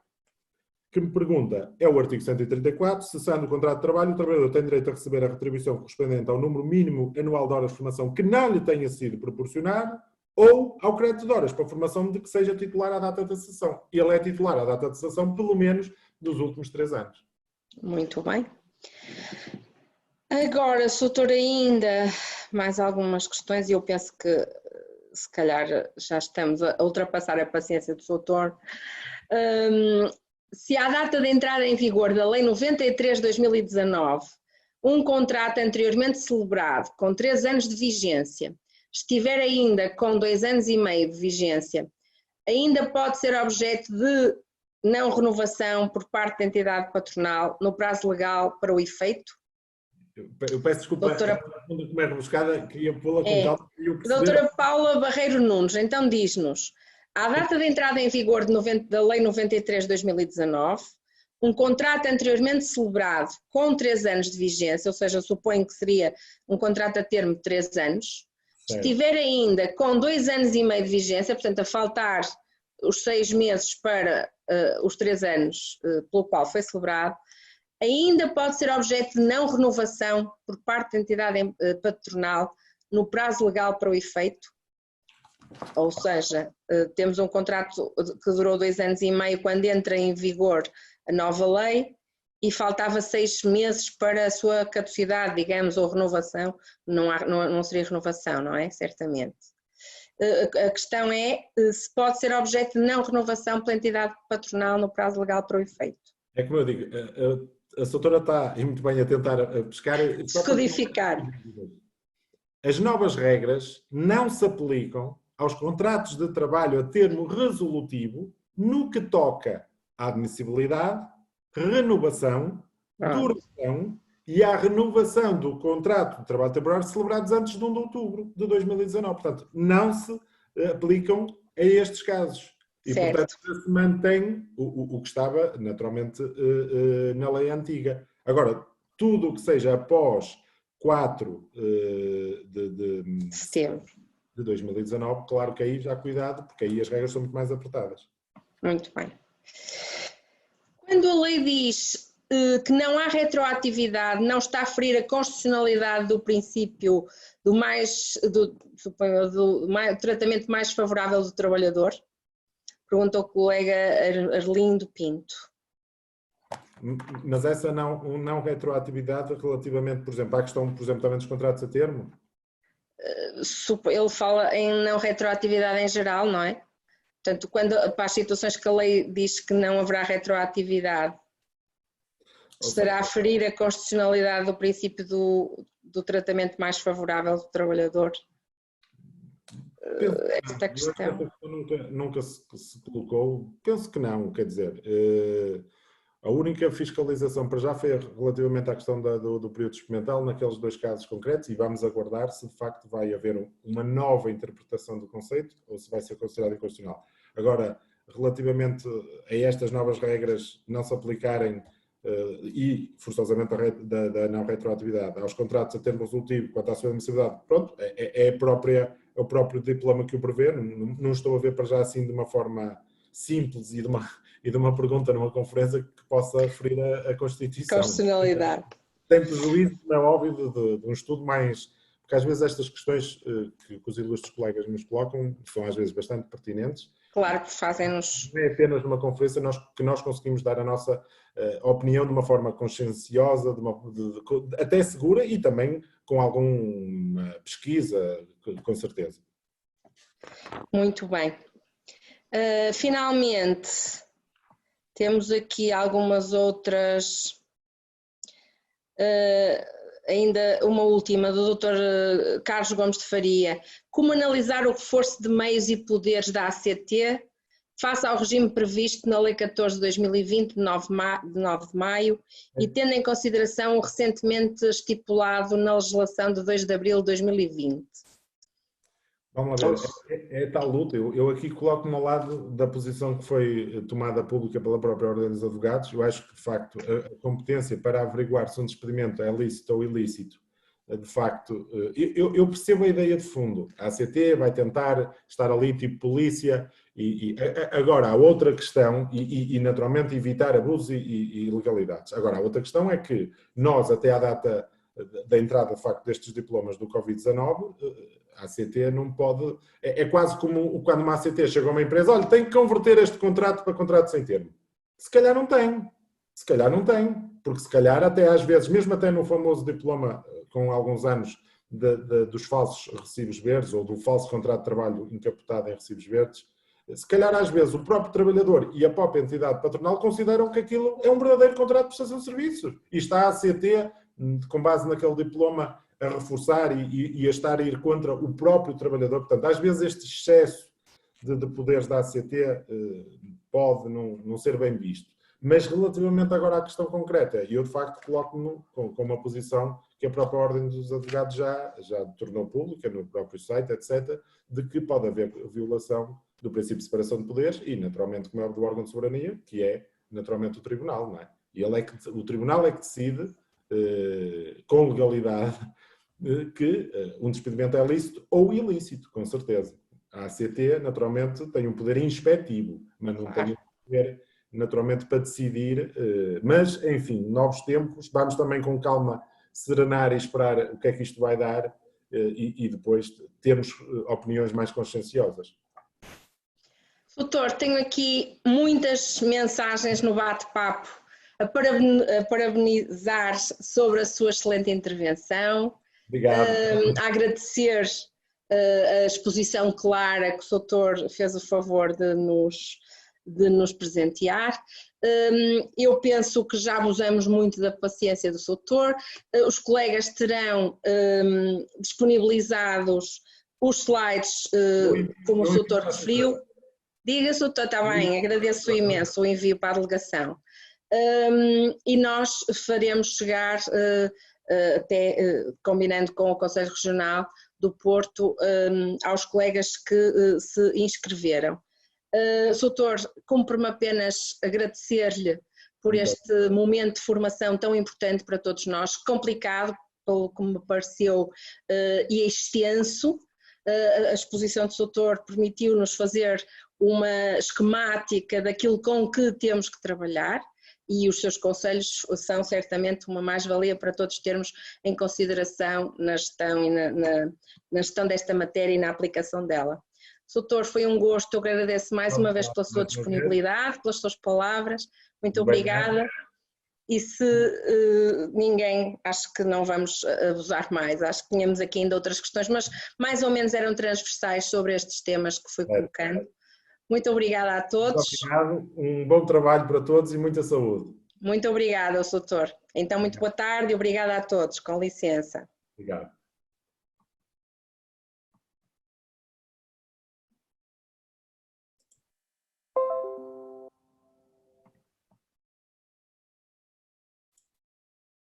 que me pergunta, é o artigo 134, cessando o contrato de trabalho, o trabalhador tem direito a receber a retribuição correspondente ao número mínimo anual de horas de formação que não lhe tenha sido proporcionado, ou ao crédito de horas para a formação de que seja titular à data da cessação. Ele é titular à data de cessação, pelo menos, dos últimos 3 anos. Muito bem. Agora, doutor, ainda mais algumas questões, e eu penso que se calhar já estamos a ultrapassar a paciência do doutor. Se à data de entrada em vigor da Lei 93/2019, um contrato anteriormente celebrado com 3 anos de vigência estiver ainda com 2 anos e meio de vigência, ainda pode ser objeto de não renovação por parte da entidade patronal no prazo legal para o efeito? Eu peço desculpa, doutora, como é rebuscada, queria pô-la com calma. Doutora Paula Barreiro Nunes, então diz-nos, à data de entrada em vigor da Lei 93/2019, um contrato anteriormente celebrado com 3 anos de vigência, ou seja, suponho que seria um contrato a termo de 3 anos, estiver ainda com 2 anos e meio de vigência, portanto a faltar os 6 meses para os 3 anos pelo qual foi celebrado, ainda pode ser objeto de não renovação por parte da entidade patronal no prazo legal para o efeito. Ou seja, temos um contrato que durou 2 anos e meio quando entra em vigor a nova lei e faltava 6 meses para a sua caducidade, digamos, ou renovação. Não seria renovação, não é? Certamente. A questão é se pode ser objeto de não renovação pela entidade patronal no prazo legal para o efeito. É como eu digo, a doutora está muito bem a tentar pescar. Descodificar. As novas regras não se aplicam aos contratos de trabalho a termo resolutivo no que toca à admissibilidade, renovação, duração e à renovação do contrato de trabalho temporário celebrados antes de 1 de outubro de 2019. Portanto, não se aplicam a estes casos. E, certo. Portanto, se mantém o que estava, naturalmente, na lei antiga. Agora, tudo o que seja após 4 de setembro de 2019, claro que aí já cuidado, porque aí as regras são muito mais apertadas. Muito bem. Quando a lei diz que não há retroatividade, não está a ferir a constitucionalidade do princípio do tratamento mais favorável do trabalhador? Pergunta o colega Arlindo Pinto. Mas essa não retroatividade relativamente, por exemplo, à questão, por exemplo, também dos contratos a termo? Ele fala em não retroatividade em geral, não é? Portanto, para as situações que a lei diz que não haverá retroatividade, estará a ferir a constitucionalidade do princípio do tratamento mais favorável do trabalhador? Esta questão. Nunca se colocou, penso que não, quer dizer, a única fiscalização para já foi relativamente à questão do período experimental naqueles 2 casos concretos e vamos aguardar se de facto vai haver uma nova interpretação do conceito ou se vai ser considerado inconstitucional. Agora, relativamente a estas novas regras não se aplicarem e forçosamente da não retroatividade aos contratos a termo resolutivo quanto à sua admissibilidade, pronto, é o próprio diploma que o prevê, não estou a ver para já assim de uma forma simples e de uma pergunta numa conferência que possa ferir a Constituição. Constitucionalidade. Tem prejuízo, não é óbvio, de um estudo mais... Porque às vezes estas questões que os ilustres colegas nos colocam são às vezes bastante pertinentes. Claro que fazem-nos... Não é apenas numa conferência que nós conseguimos dar a nossa opinião de uma forma conscienciosa, até segura e também com alguma pesquisa, com certeza. Muito bem. Finalmente, temos aqui algumas outras, ainda uma última do Dr. Carlos Gomes de Faria. Como analisar o reforço de meios e poderes da ACT face ao regime previsto na Lei 14 de 2020, de 9 de maio, e tendo em consideração o recentemente estipulado na legislação de 2 de abril de 2020? Vamos lá ver, é tal luta. Eu aqui coloco-me ao lado da posição que foi tomada pública pela própria Ordem dos Advogados. Eu acho que, de facto, a competência para averiguar se um despedimento é lícito ou ilícito, de facto, eu percebo a ideia de fundo. A ACT vai tentar estar ali tipo polícia agora, há outra questão, e naturalmente evitar abusos e ilegalidades. Agora, a outra questão é que nós, até à data da entrada, de facto, destes diplomas do Covid-19, a ACT não pode... É quase como quando uma ACT chega a uma empresa, olha, tem que converter este contrato para contrato sem termo. Se calhar não tem. Se calhar não tem. Porque se calhar até às vezes, mesmo até no famoso diploma com alguns anos dos falsos recibos verdes ou do falso contrato de trabalho encapotado em recibos verdes, se calhar às vezes o próprio trabalhador e a própria entidade patronal consideram que aquilo é um verdadeiro contrato de prestação de serviços. E está a ACT, com base naquele diploma, a reforçar e a estar a ir contra o próprio trabalhador. Portanto, às vezes este excesso de poderes da ACT pode não ser bem visto. Mas relativamente agora à questão concreta, eu de facto coloco-me com uma posição que a própria Ordem dos Advogados já tornou pública no próprio site, etc., de que pode haver violação do princípio de separação de poderes e, naturalmente, como é do órgão de soberania, que é, naturalmente, o Tribunal, não é? E o Tribunal é que decide, com legalidade, que um despedimento é lícito ou ilícito, com certeza. A ACT, naturalmente, tem um poder inspectivo, mas não tem um poder, naturalmente, para decidir. Mas, enfim, novos tempos, vamos também com calma serenar e esperar o que é que isto vai dar e depois termos opiniões mais conscienciosas. Doutor, tenho aqui muitas mensagens no bate-papo a parabenizar sobre a sua excelente intervenção. Obrigado. A agradecer a exposição clara que o doutor fez o favor de nos presentear. Eu penso que já abusamos muito da paciência do doutor. Os colegas terão disponibilizados os slides, como o doutor referiu. Diga-se, doutor, está bem, agradeço imenso o envio para a delegação. E nós faremos chegar, até combinando com o Conselho Regional do Porto, aos colegas que se inscreveram. Doutor, cumpre-me apenas agradecer-lhe por este momento de formação tão importante para todos nós, complicado, pelo que me pareceu, e extenso. A exposição do doutor permitiu-nos fazer uma esquemática daquilo com que temos que trabalhar e os seus conselhos são certamente uma mais-valia para todos termos em consideração na gestão, e na gestão desta matéria e na aplicação dela. Doutor, foi um gosto, eu agradeço mais uma vez pela sua disponibilidade, pelas suas palavras, muito obrigada. E se ninguém, acho que não vamos abusar mais, acho que tínhamos aqui ainda outras questões, mas mais ou menos eram transversais sobre estes temas que fui colocando. Muito obrigada a todos. Muito obrigado, um bom trabalho para todos e muita saúde. Muito obrigada, doutor. Então, muito boa tarde e obrigada a todos, com licença. Obrigado.